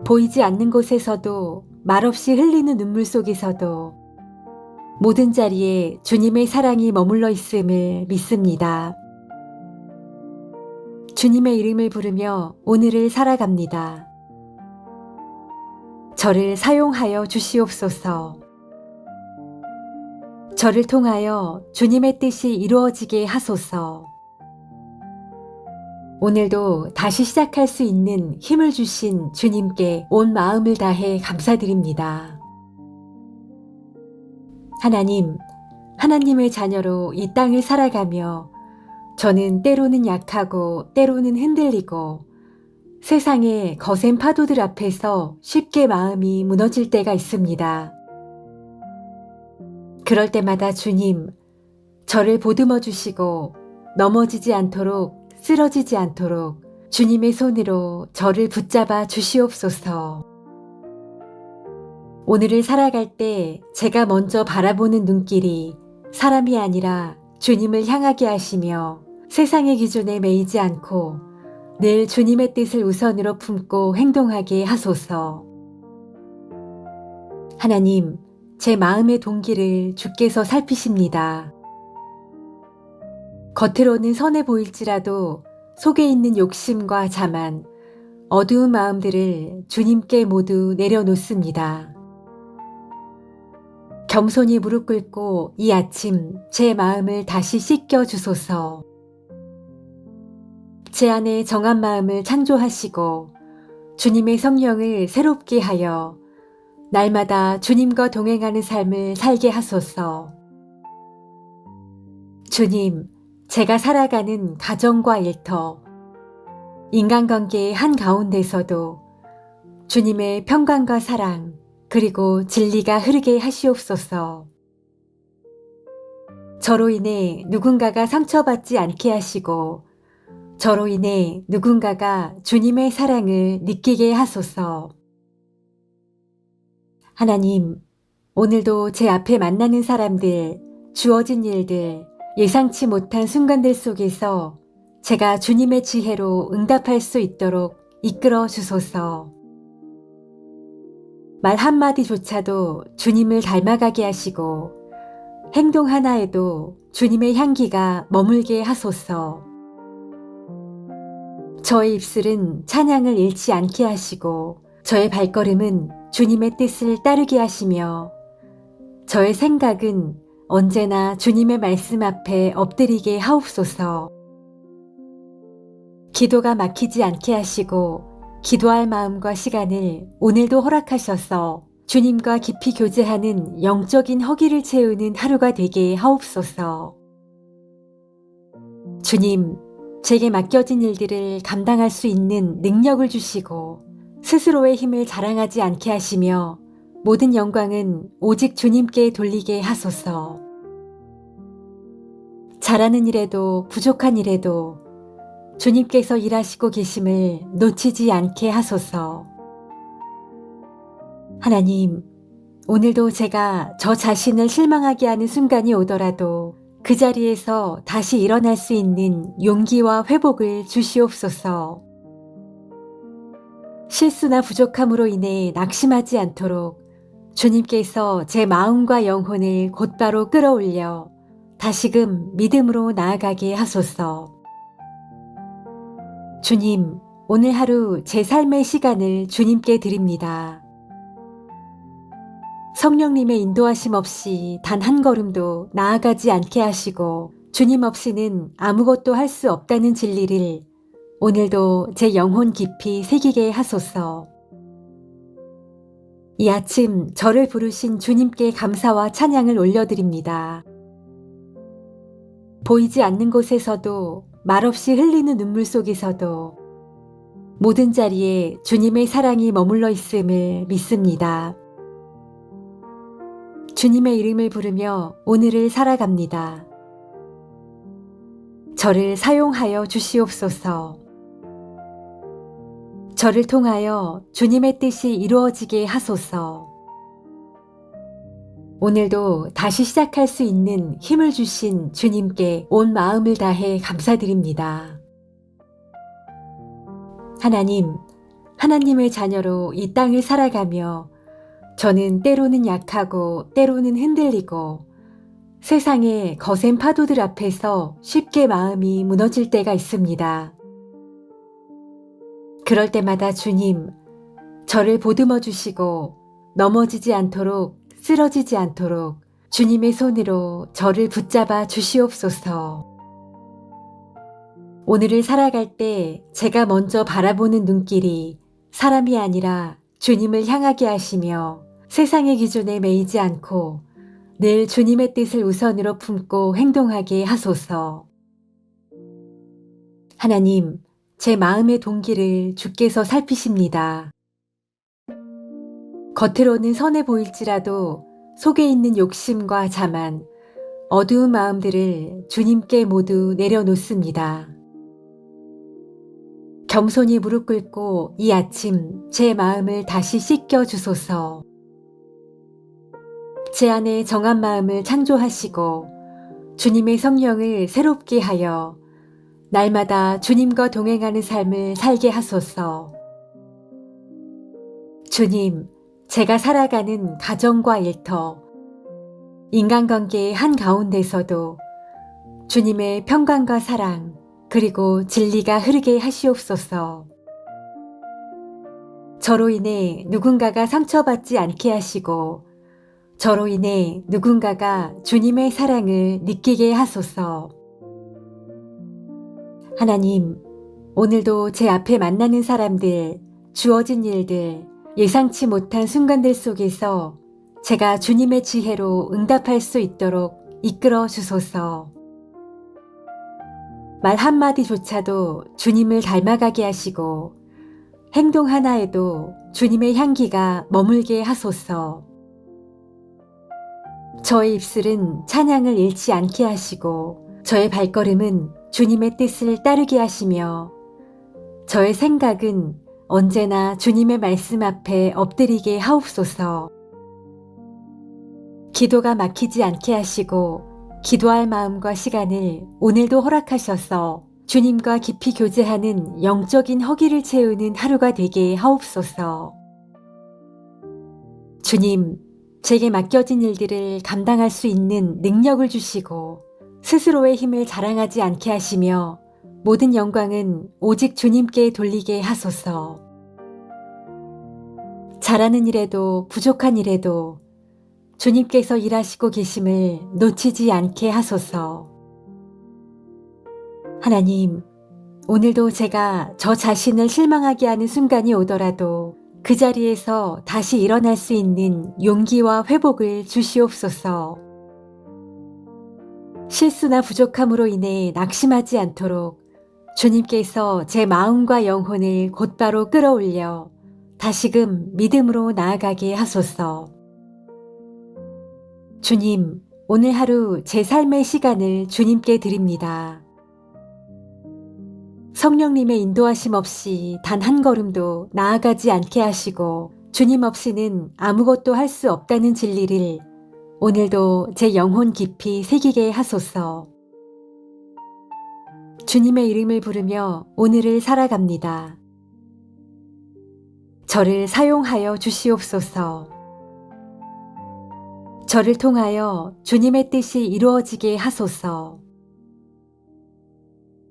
보이지 않는 곳에서도 말없이 흘리는 눈물 속에서도 모든 자리에 주님의 사랑이 머물러 있음을 믿습니다. 주님의 이름을 부르며 오늘을 살아갑니다. 저를 사용하여 주시옵소서. 저를 통하여 주님의 뜻이 이루어지게 하소서. 오늘도 다시 시작할 수 있는 힘을 주신 주님께 온 마음을 다해 감사드립니다. 하나님, 하나님의 자녀로 이 땅을 살아가며 저는 때로는 약하고 때로는 흔들리고 세상의 거센 파도들 앞에서 쉽게 마음이 무너질 때가 있습니다. 그럴 때마다 주님, 저를 보듬어 주시고 넘어지지 않도록 쓰러지지 않도록 주님의 손으로 저를 붙잡아 주시옵소서. 오늘을 살아갈 때 제가 먼저 바라보는 눈길이 사람이 아니라 주님을 향하게 하시며 세상의 기준에 매이지 않고 늘 주님의 뜻을 우선으로 품고 행동하게 하소서. 하나님, 제 마음의 동기를 주께서 살피십니다. 겉으로는 선해 보일지라도 속에 있는 욕심과 자만, 어두운 마음들을 주님께 모두 내려놓습니다. 겸손히 무릎 꿇고 이 아침 제 마음을 다시 씻겨 주소서. 제 안에 정한 마음을 창조하시고 주님의 성령을 새롭게 하여 날마다 주님과 동행하는 삶을 살게 하소서. 주님, 제가 살아가는 가정과 일터, 인간관계의 한가운데서도 주님의 평강과 사랑, 그리고 진리가 흐르게 하시옵소서. 저로 인해 누군가가 상처받지 않게 하시고 저로 인해 누군가가 주님의 사랑을 느끼게 하소서. 하나님, 오늘도 제 앞에 만나는 사람들, 주어진 일들, 예상치 못한 순간들 속에서 제가 주님의 지혜로 응답할 수 있도록 이끌어 주소서. 말 한마디조차도 주님을 닮아가게 하시고 행동 하나에도 주님의 향기가 머물게 하소서. 저의 입술은 찬양을 잃지 않게 하시고 저의 발걸음은 주님의 뜻을 따르게 하시며 저의 생각은 언제나 주님의 말씀 앞에 엎드리게 하옵소서. 기도가 막히지 않게 하시고 기도할 마음과 시간을 오늘도 허락하셔서 주님과 깊이 교제하는 영적인 허기를 채우는 하루가 되게 하옵소서. 주님, 제게 맡겨진 일들을 감당할 수 있는 능력을 주시고 스스로의 힘을 자랑하지 않게 하시며 모든 영광은 오직 주님께 돌리게 하소서. 잘하는 일에도 부족한 일에도 주님께서 일하시고 계심을 놓치지 않게 하소서. 하나님, 오늘도 제가 저 자신을 실망하게 하는 순간이 오더라도 그 자리에서 다시 일어날 수 있는 용기와 회복을 주시옵소서. 실수나 부족함으로 인해 낙심하지 않도록 주님께서 제 마음과 영혼을 곧바로 끌어올려 다시금 믿음으로 나아가게 하소서. 주님, 오늘 하루 제 삶의 시간을 주님께 드립니다. 성령님의 인도하심 없이 단 한 걸음도 나아가지 않게 하시고 주님 없이는 아무것도 할 수 없다는 진리를 오늘도 제 영혼 깊이 새기게 하소서. 이 아침 저를 부르신 주님께 감사와 찬양을 올려드립니다. 보이지 않는 곳에서도 말없이 흘리는 눈물 속에서도 모든 자리에 주님의 사랑이 머물러 있음을 믿습니다. 주님의 이름을 부르며 오늘을 살아갑니다. 저를 사용하여 주시옵소서. 저를 통하여 주님의 뜻이 이루어지게 하소서. 오늘도 다시 시작할 수 있는 힘을 주신 주님께 온 마음을 다해 감사드립니다. 하나님, 하나님의 자녀로 이 땅을 살아가며 저는 때로는 약하고 때로는 흔들리고 세상의 거센 파도들 앞에서 쉽게 마음이 무너질 때가 있습니다. 그럴 때마다 주님, 저를 보듬어 주시고 넘어지지 않도록 쓰러지지 않도록 주님의 손으로 저를 붙잡아 주시옵소서. 오늘을 살아갈 때 제가 먼저 바라보는 눈길이 사람이 아니라 주님을 향하게 하시며 세상의 기준에 매이지 않고 늘 주님의 뜻을 우선으로 품고 행동하게 하소서. 하나님, 제 마음의 동기를 주께서 살피십니다. 겉으로는 선해 보일지라도 속에 있는 욕심과 자만, 어두운 마음들을 주님께 모두 내려놓습니다. 겸손히 무릎 꿇고 이 아침 제 마음을 다시 씻겨 주소서. 제 안에 정한 마음을 창조하시고 주님의 성령을 새롭게 하여 날마다 주님과 동행하는 삶을 살게 하소서. 주님, 제가 살아가는 가정과 일터, 인간관계의 한가운데서도 주님의 평강과 사랑, 그리고 진리가 흐르게 하시옵소서. 저로 인해 누군가가 상처받지 않게 하시고, 저로 인해 누군가가 주님의 사랑을 느끼게 하소서. 하나님, 오늘도 제 앞에 만나는 사람들, 주어진 일들, 예상치 못한 순간들 속에서 제가 주님의 지혜로 응답할 수 있도록 이끌어 주소서. 말 한마디조차도 주님을 닮아가게 하시고, 행동 하나에도 주님의 향기가 머물게 하소서. 저의 입술은 찬양을 잃지 않게 하시고, 저의 발걸음은 주님의 뜻을 따르게 하시며, 저의 생각은 언제나 주님의 말씀 앞에 엎드리게 하옵소서. 기도가 막히지 않게 하시고, 기도할 마음과 시간을 오늘도 허락하셔서 주님과 깊이 교제하는 영적인 허기를 채우는 하루가 되게 하옵소서. 주님, 제게 맡겨진 일들을 감당할 수 있는 능력을 주시고 스스로의 힘을 자랑하지 않게 하시며 모든 영광은 오직 주님께 돌리게 하소서. 잘하는 일에도 부족한 일에도 주님께서 일하시고 계심을 놓치지 않게 하소서. 하나님, 오늘도 제가 저 자신을 실망하게 하는 순간이 오더라도 그 자리에서 다시 일어날 수 있는 용기와 회복을 주시옵소서. 실수나 부족함으로 인해 낙심하지 않도록 주님께서 제 마음과 영혼을 곧바로 끌어올려 다시금 믿음으로 나아가게 하소서. 주님, 오늘 하루 제 삶의 시간을 주님께 드립니다. 성령님의 인도하심 없이 단 한 걸음도 나아가지 않게 하시고 주님 없이는 아무것도 할 수 없다는 진리를 오늘도 제 영혼 깊이 새기게 하소서. 주님의 이름을 부르며 오늘을 살아갑니다. 저를 사용하여 주시옵소서. 저를 통하여 주님의 뜻이 이루어지게 하소서.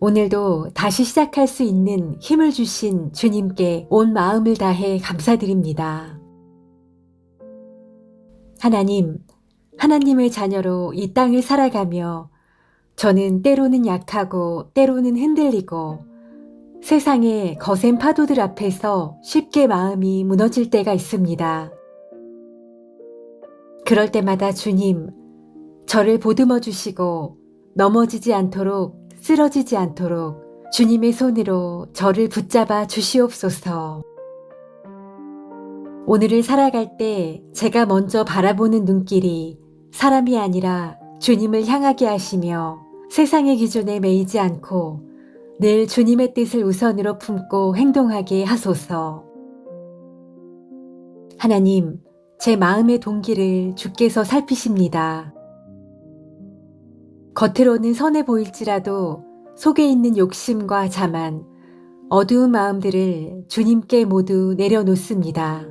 오늘도 다시 시작할 수 있는 힘을 주신 주님께 온 마음을 다해 감사드립니다. 하나님, 하나님의 자녀로 이 땅을 살아가며 저는 때로는 약하고 때로는 흔들리고 세상의 거센 파도들 앞에서 쉽게 마음이 무너질 때가 있습니다. 그럴 때마다 주님, 저를 보듬어 주시고 넘어지지 않도록 쓰러지지 않도록 주님의 손으로 저를 붙잡아 주시옵소서. 오늘을 살아갈 때 제가 먼저 바라보는 눈길이 사람이 아니라 주님을 향하게 하시며 세상의 기준에 매이지 않고 늘 주님의 뜻을 우선으로 품고 행동하게 하소서. 하나님, 제 마음의 동기를 주께서 살피십니다. 겉으로는 선해 보일지라도 속에 있는 욕심과 자만, 어두운 마음들을 주님께 모두 내려놓습니다.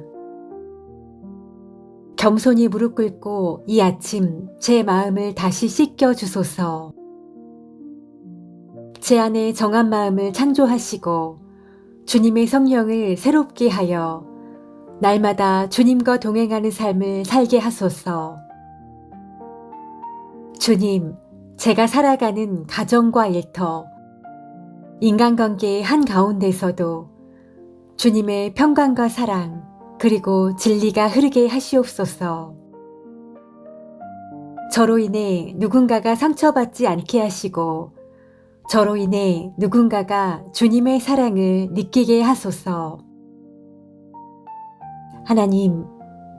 겸손히 무릎 꿇고 이 아침 제 마음을 다시 씻겨 주소서. 제 안에 정한 마음을 창조하시고 주님의 성령을 새롭게 하여 날마다 주님과 동행하는 삶을 살게 하소서. 주님, 제가 살아가는 가정과 일터, 인간관계의 한가운데서도 주님의 평강과 사랑, 그리고 진리가 흐르게 하시옵소서. 저로 인해 누군가가 상처받지 않게 하시고 저로 인해 누군가가 주님의 사랑을 느끼게 하소서. 하나님,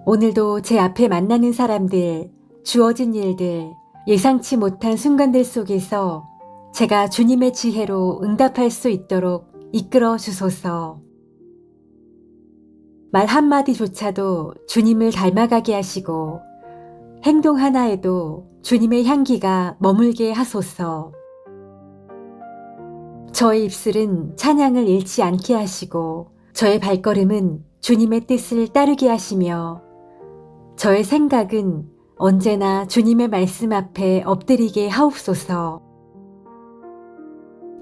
오늘도 제 앞에 만나는 사람들, 주어진 일들, 예상치 못한 순간들 속에서 제가 주님의 지혜로 응답할 수 있도록 이끌어 주소서. 말 한마디조차도 주님을 닮아가게 하시고 행동 하나에도 주님의 향기가 머물게 하소서. 저의 입술은 찬양을 잃지 않게 하시고 저의 발걸음은 주님의 뜻을 따르게 하시며 저의 생각은 언제나 주님의 말씀 앞에 엎드리게 하옵소서.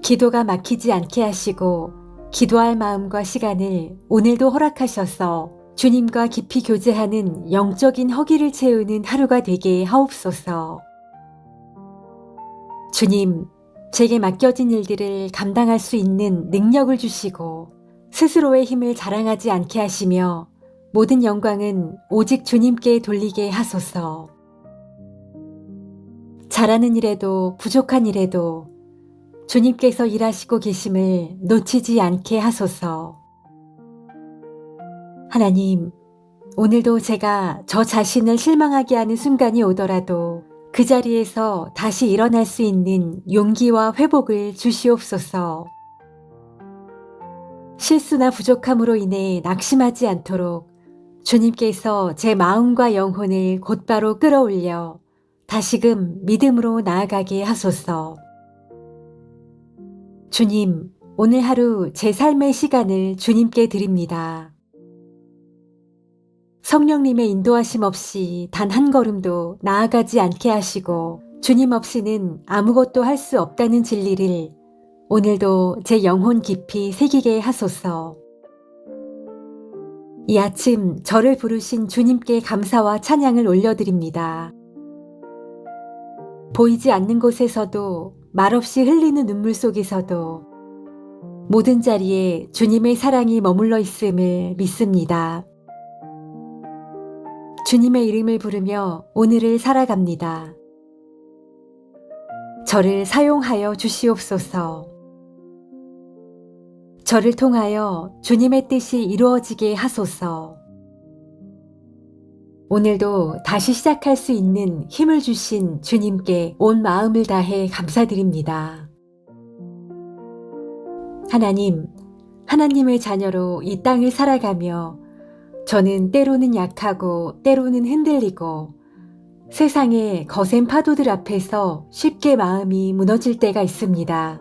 기도가 막히지 않게 하시고 기도할 마음과 시간을 오늘도 허락하셔서 주님과 깊이 교제하는 영적인 허기를 채우는 하루가 되게 하옵소서. 주님, 제게 맡겨진 일들을 감당할 수 있는 능력을 주시고 스스로의 힘을 자랑하지 않게 하시며 모든 영광은 오직 주님께 돌리게 하소서. 잘하는 일에도 부족한 일에도 주님께서 일하시고 계심을 놓치지 않게 하소서. 하나님, 오늘도 제가 저 자신을 실망하게 하는 순간이 오더라도 그 자리에서 다시 일어날 수 있는 용기와 회복을 주시옵소서. 실수나 부족함으로 인해 낙심하지 않도록 주님께서 제 마음과 영혼을 곧바로 끌어올려 다시금 믿음으로 나아가게 하소서. 주님, 오늘 하루 제 삶의 시간을 주님께 드립니다. 성령님의 인도하심 없이 단 한 걸음도 나아가지 않게 하시고 주님 없이는 아무것도 할 수 없다는 진리를 오늘도 제 영혼 깊이 새기게 하소서. 이 아침 저를 부르신 주님께 감사와 찬양을 올려드립니다. 보이지 않는 곳에서도 말없이 흘리는 눈물 속에서도 모든 자리에 주님의 사랑이 머물러 있음을 믿습니다. 주님의 이름을 부르며 오늘을 살아갑니다. 저를 사용하여 주시옵소서. 저를 통하여 주님의 뜻이 이루어지게 하소서. 오늘도 다시 시작할 수 있는 힘을 주신 주님께 온 마음을 다해 감사드립니다. 하나님, 하나님의 자녀로 이 땅을 살아가며 저는 때로는 약하고 때로는 흔들리고 세상의 거센 파도들 앞에서 쉽게 마음이 무너질 때가 있습니다.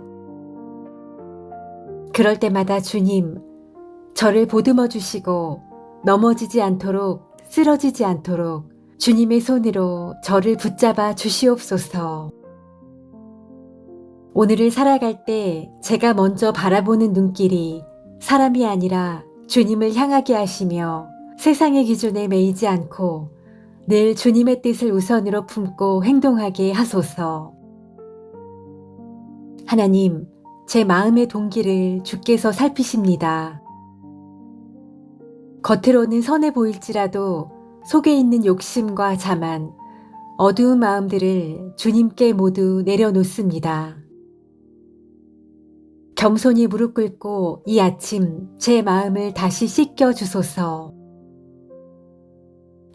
그럴 때마다 주님, 저를 보듬어 주시고 넘어지지 않도록 쓰러지지 않도록 주님의 손으로 저를 붙잡아 주시옵소서. 오늘을 살아갈 때 제가 먼저 바라보는 눈길이 사람이 아니라 주님을 향하게 하시며 세상의 기준에 매이지 않고 늘 주님의 뜻을 우선으로 품고 행동하게 하소서. 하나님, 제 마음의 동기를 주께서 살피십니다. 겉으로는 선해 보일지라도 속에 있는 욕심과 자만, 어두운 마음들을 주님께 모두 내려놓습니다. 겸손히 무릎 꿇고 이 아침 제 마음을 다시 씻겨 주소서.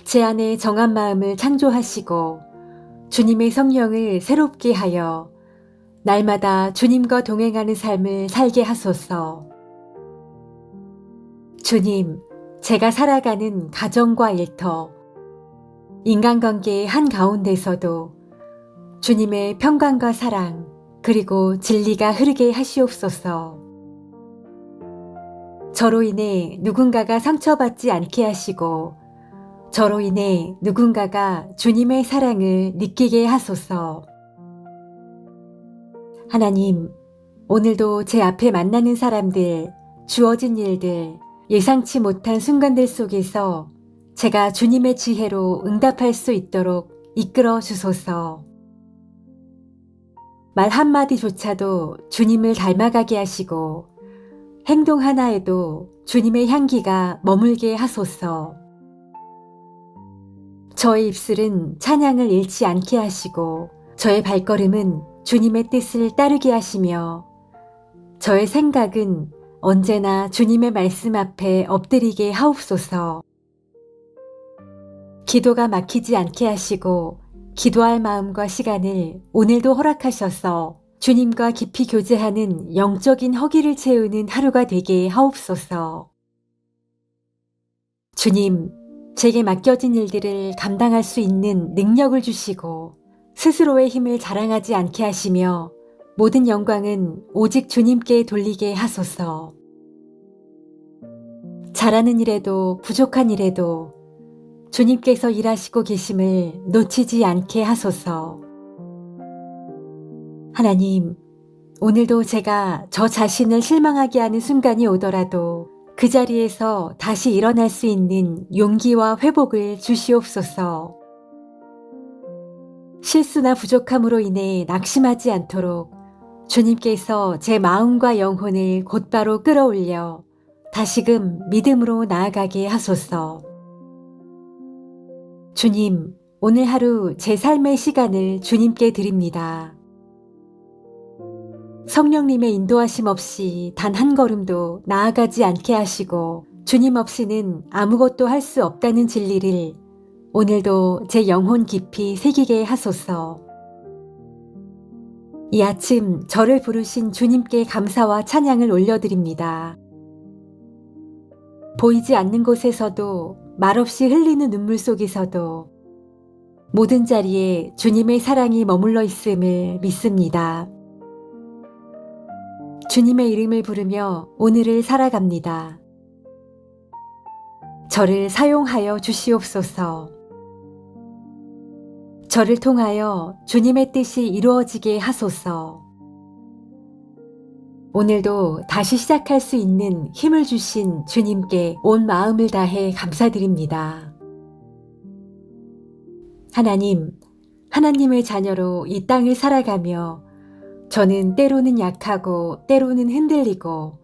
제 안에 정한 마음을 창조하시고 주님의 성령을 새롭게 하여 날마다 주님과 동행하는 삶을 살게 하소서. 주님, 제가 살아가는 가정과 일터, 인간관계의 한가운데서도 주님의 평강과 사랑, 그리고 진리가 흐르게 하시옵소서. 저로 인해 누군가가 상처받지 않게 하시고 저로 인해 누군가가 주님의 사랑을 느끼게 하소서. 하나님, 오늘도 제 앞에 만나는 사람들, 주어진 일들, 예상치 못한 순간들 속에서 제가 주님의 지혜로 응답할 수 있도록 이끌어 주소서. 말 한마디조차도 주님을 닮아가게 하시고 행동 하나에도 주님의 향기가 머물게 하소서. 저의 입술은 찬양을 잃지 않게 하시고 저의 발걸음은 주님의 뜻을 따르게 하시며 저의 생각은 언제나 주님의 말씀 앞에 엎드리게 하옵소서. 기도가 막히지 않게 하시고 기도할 마음과 시간을 오늘도 허락하셔서 주님과 깊이 교제하는 영적인 허기를 채우는 하루가 되게 하옵소서. 주님, 제게 맡겨진 일들을 감당할 수 있는 능력을 주시고 스스로의 힘을 자랑하지 않게 하시며 모든 영광은 오직 주님께 돌리게 하소서. 잘하는 일에도 부족한 일에도 주님께서 일하시고 계심을 놓치지 않게 하소서. 하나님, 오늘도 제가 저 자신을 실망하게 하는 순간이 오더라도 그 자리에서 다시 일어날 수 있는 용기와 회복을 주시옵소서. 실수나 부족함으로 인해 낙심하지 않도록 주님께서 제 마음과 영혼을 곧바로 끌어올려 다시금 믿음으로 나아가게 하소서. 주님, 오늘 하루 제 삶의 시간을 주님께 드립니다. 성령님의 인도하심 없이 단 한 걸음도 나아가지 않게 하시고 주님 없이는 아무것도 할 수 없다는 진리를 오늘도 제 영혼 깊이 새기게 하소서. 이 아침 저를 부르신 주님께 감사와 찬양을 올려드립니다. 보이지 않는 곳에서도 말없이 흘리는 눈물 속에서도 모든 자리에 주님의 사랑이 머물러 있음을 믿습니다. 주님의 이름을 부르며 오늘을 살아갑니다. 저를 사용하여 주시옵소서. 저를 통하여 주님의 뜻이 이루어지게 하소서. 오늘도 다시 시작할 수 있는 힘을 주신 주님께 온 마음을 다해 감사드립니다. 하나님, 하나님의 자녀로 이 땅을 살아가며 저는 때로는 약하고 때로는 흔들리고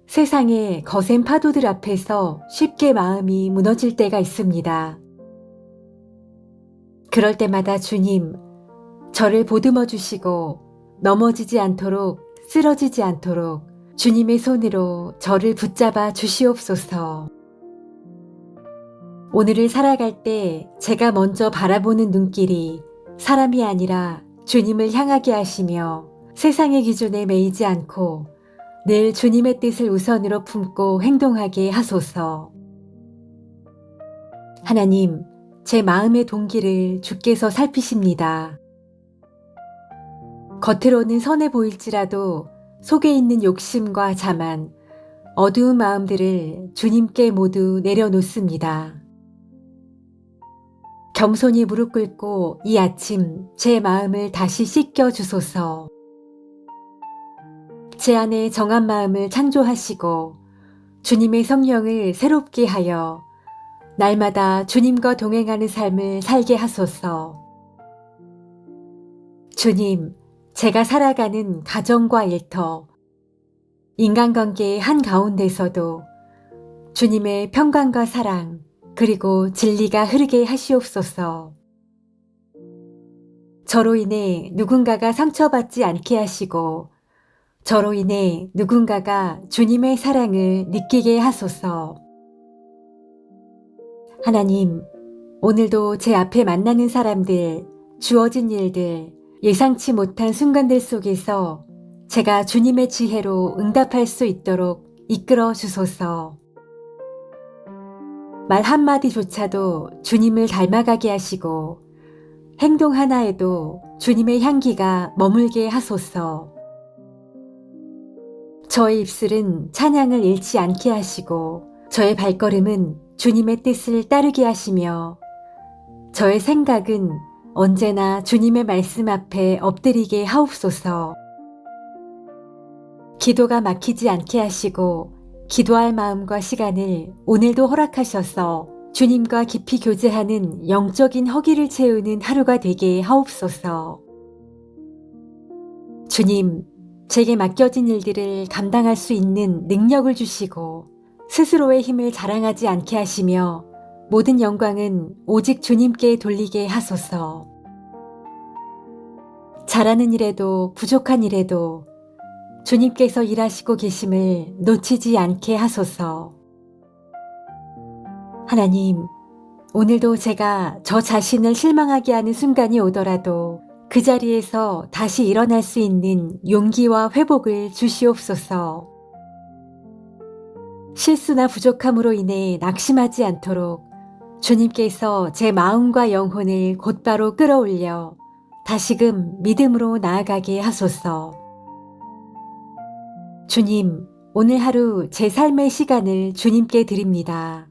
세상의 거센 파도들 앞에서 쉽게 마음이 무너질 때가 있습니다. 그럴 때마다 주님, 저를 보듬어 주시고 넘어지지 않도록 쓰러지지 않도록 주님의 손으로 저를 붙잡아 주시옵소서. 오늘을 살아갈 때 제가 먼저 바라보는 눈길이 사람이 아니라 주님을 향하게 하시며 세상의 기준에 매이지 않고 늘 주님의 뜻을 우선으로 품고 행동하게 하소서. 하나님, 제 마음의 동기를 주께서 살피십니다. 겉으로는 선해 보일지라도 속에 있는 욕심과 자만, 어두운 마음들을 주님께 모두 내려놓습니다. 겸손히 무릎 꿇고 이 아침 제 마음을 다시 씻겨 주소서. 제 안에 정한 마음을 창조하시고 주님의 성령을 새롭게 하여 날마다 주님과 동행하는 삶을 살게 하소서. 주님, 제가 살아가는 가정과 일터, 인간관계의 한가운데서도 주님의 평강과 사랑, 그리고 진리가 흐르게 하시옵소서. 저로 인해 누군가가 상처받지 않게 하시고 저로 인해 누군가가 주님의 사랑을 느끼게 하소서. 하나님, 오늘도 제 앞에 만나는 사람들, 주어진 일들, 예상치 못한 순간들 속에서 제가 주님의 지혜로 응답할 수 있도록 이끌어 주소서. 말 한마디조차도 주님을 닮아가게 하시고 행동 하나에도 주님의 향기가 머물게 하소서. 저의 입술은 찬양을 잃지 않게 하시고 저의 발걸음은 주님의 뜻을 따르게 하시며 저의 생각은 언제나 주님의 말씀 앞에 엎드리게 하옵소서. 기도가 막히지 않게 하시고 기도할 마음과 시간을 오늘도 허락하셔서 주님과 깊이 교제하는 영적인 허기를 채우는 하루가 되게 하옵소서. 주님, 제게 맡겨진 일들을 감당할 수 있는 능력을 주시고 스스로의 힘을 자랑하지 않게 하시며 모든 영광은 오직 주님께 돌리게 하소서. 잘하는 일에도 부족한 일에도 주님께서 일하시고 계심을 놓치지 않게 하소서. 하나님, 오늘도 제가 저 자신을 실망하게 하는 순간이 오더라도 그 자리에서 다시 일어날 수 있는 용기와 회복을 주시옵소서. 실수나 부족함으로 인해 낙심하지 않도록 주님께서 제 마음과 영혼을 곧바로 끌어올려 다시금 믿음으로 나아가게 하소서. 주님, 오늘 하루 제 삶의 시간을 주님께 드립니다.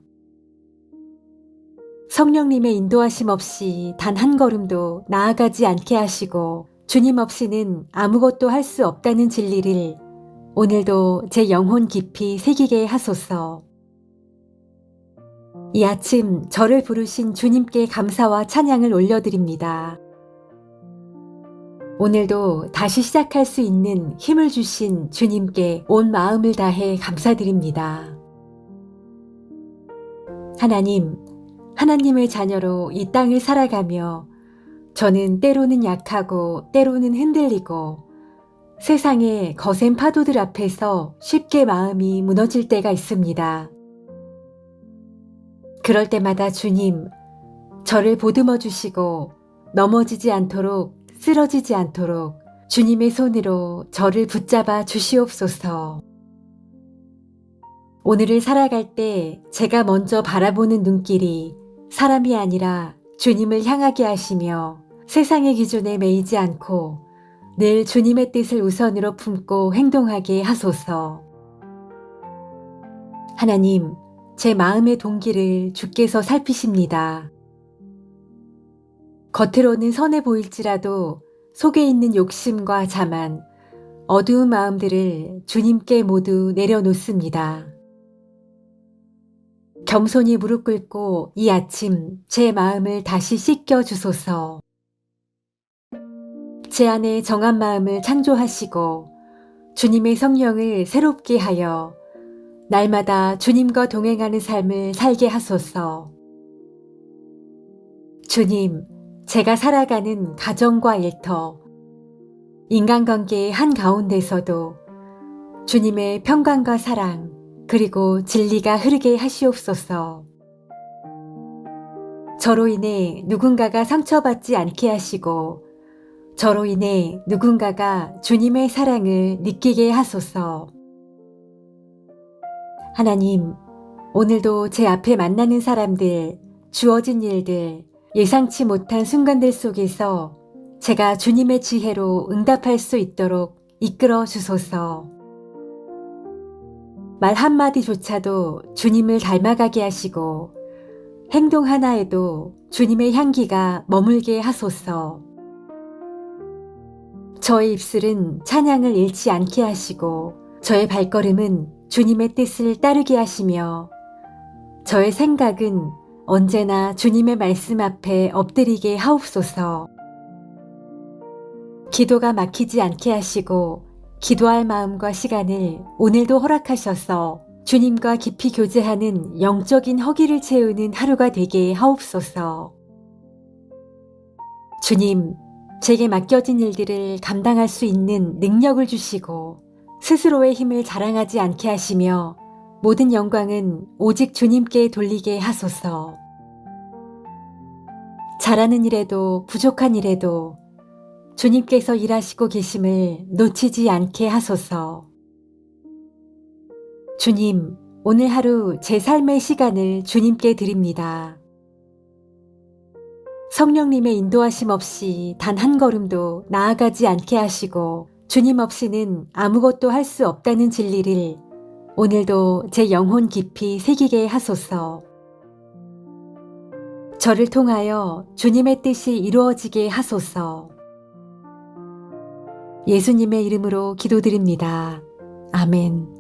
성령님의 인도하심 없이 단 한 걸음도 나아가지 않게 하시고 주님 없이는 아무것도 할 수 없다는 진리를 오늘도 제 영혼 깊이 새기게 하소서. 이 아침 저를 부르신 주님께 감사와 찬양을 올려드립니다. 오늘도 다시 시작할 수 있는 힘을 주신 주님께 온 마음을 다해 감사드립니다. 하나님의 자녀로 이 땅을 살아가며 저는 때로는 약하고 때로는 흔들리고 세상의 거센 파도들 앞에서 쉽게 마음이 무너질 때가 있습니다. 그럴 때마다 주님, 저를 보듬어 주시고 넘어지지 않도록 쓰러지지 않도록 주님의 손으로 저를 붙잡아 주시옵소서. 오늘을 살아갈 때 제가 먼저 바라보는 눈길이 사람이 아니라 주님을 향하게 하시며 세상의 기준에 매이지 않고 늘 주님의 뜻을 우선으로 품고 행동하게 하소서. 하나님, 제 마음의 동기를 주께서 살피십니다. 겉으로는 선해 보일지라도 속에 있는 욕심과 자만, 어두운 마음들을 주님께 모두 내려놓습니다. 겸손히 무릎 꿇고 이 아침 제 마음을 다시 씻겨 주소서. 제 안에 정한 마음을 창조하시고 주님의 성령을 새롭게 하여 날마다 주님과 동행하는 삶을 살게 하소서. 주님, 제가 살아가는 가정과 일터, 인간관계의 한가운데서도 주님의 평강과 사랑, 그리고 진리가 흐르게 하시옵소서. 저로 인해 누군가가 상처받지 않게 하시고 저로 인해 누군가가 주님의 사랑을 느끼게 하소서. 하나님, 오늘도 제 앞에 만나는 사람들, 주어진 일들, 예상치 못한 순간들 속에서 제가 주님의 지혜로 응답할 수 있도록 이끌어 주소서. 말 한마디조차도 주님을 닮아가게 하시고 행동 하나에도 주님의 향기가 머물게 하소서. 저의 입술은 찬양을 잃지 않게 하시고 저의 발걸음은 주님의 뜻을 따르게 하시며 저의 생각은 언제나 주님의 말씀 앞에 엎드리게 하옵소서. 기도가 막히지 않게 하시고 기도할 마음과 시간을 오늘도 허락하셔서 주님과 깊이 교제하는 영적인 허기를 채우는 하루가 되게 하옵소서. 주님, 제게 맡겨진 일들을 감당할 수 있는 능력을 주시고 스스로의 힘을 자랑하지 않게 하시며 모든 영광은 오직 주님께 돌리게 하소서. 잘하는 일에도 부족한 일에도 주님께서 일하시고 계심을 놓치지 않게 하소서. 주님, 오늘 하루 제 삶의 시간을 주님께 드립니다. 성령님의 인도하심 없이 단 한 걸음도 나아가지 않게 하시고 주님 없이는 아무것도 할 수 없다는 진리를 오늘도 제 영혼 깊이 새기게 하소서. 저를 통하여 주님의 뜻이 이루어지게 하소서. 예수님의 이름으로 기도드립니다. 아멘.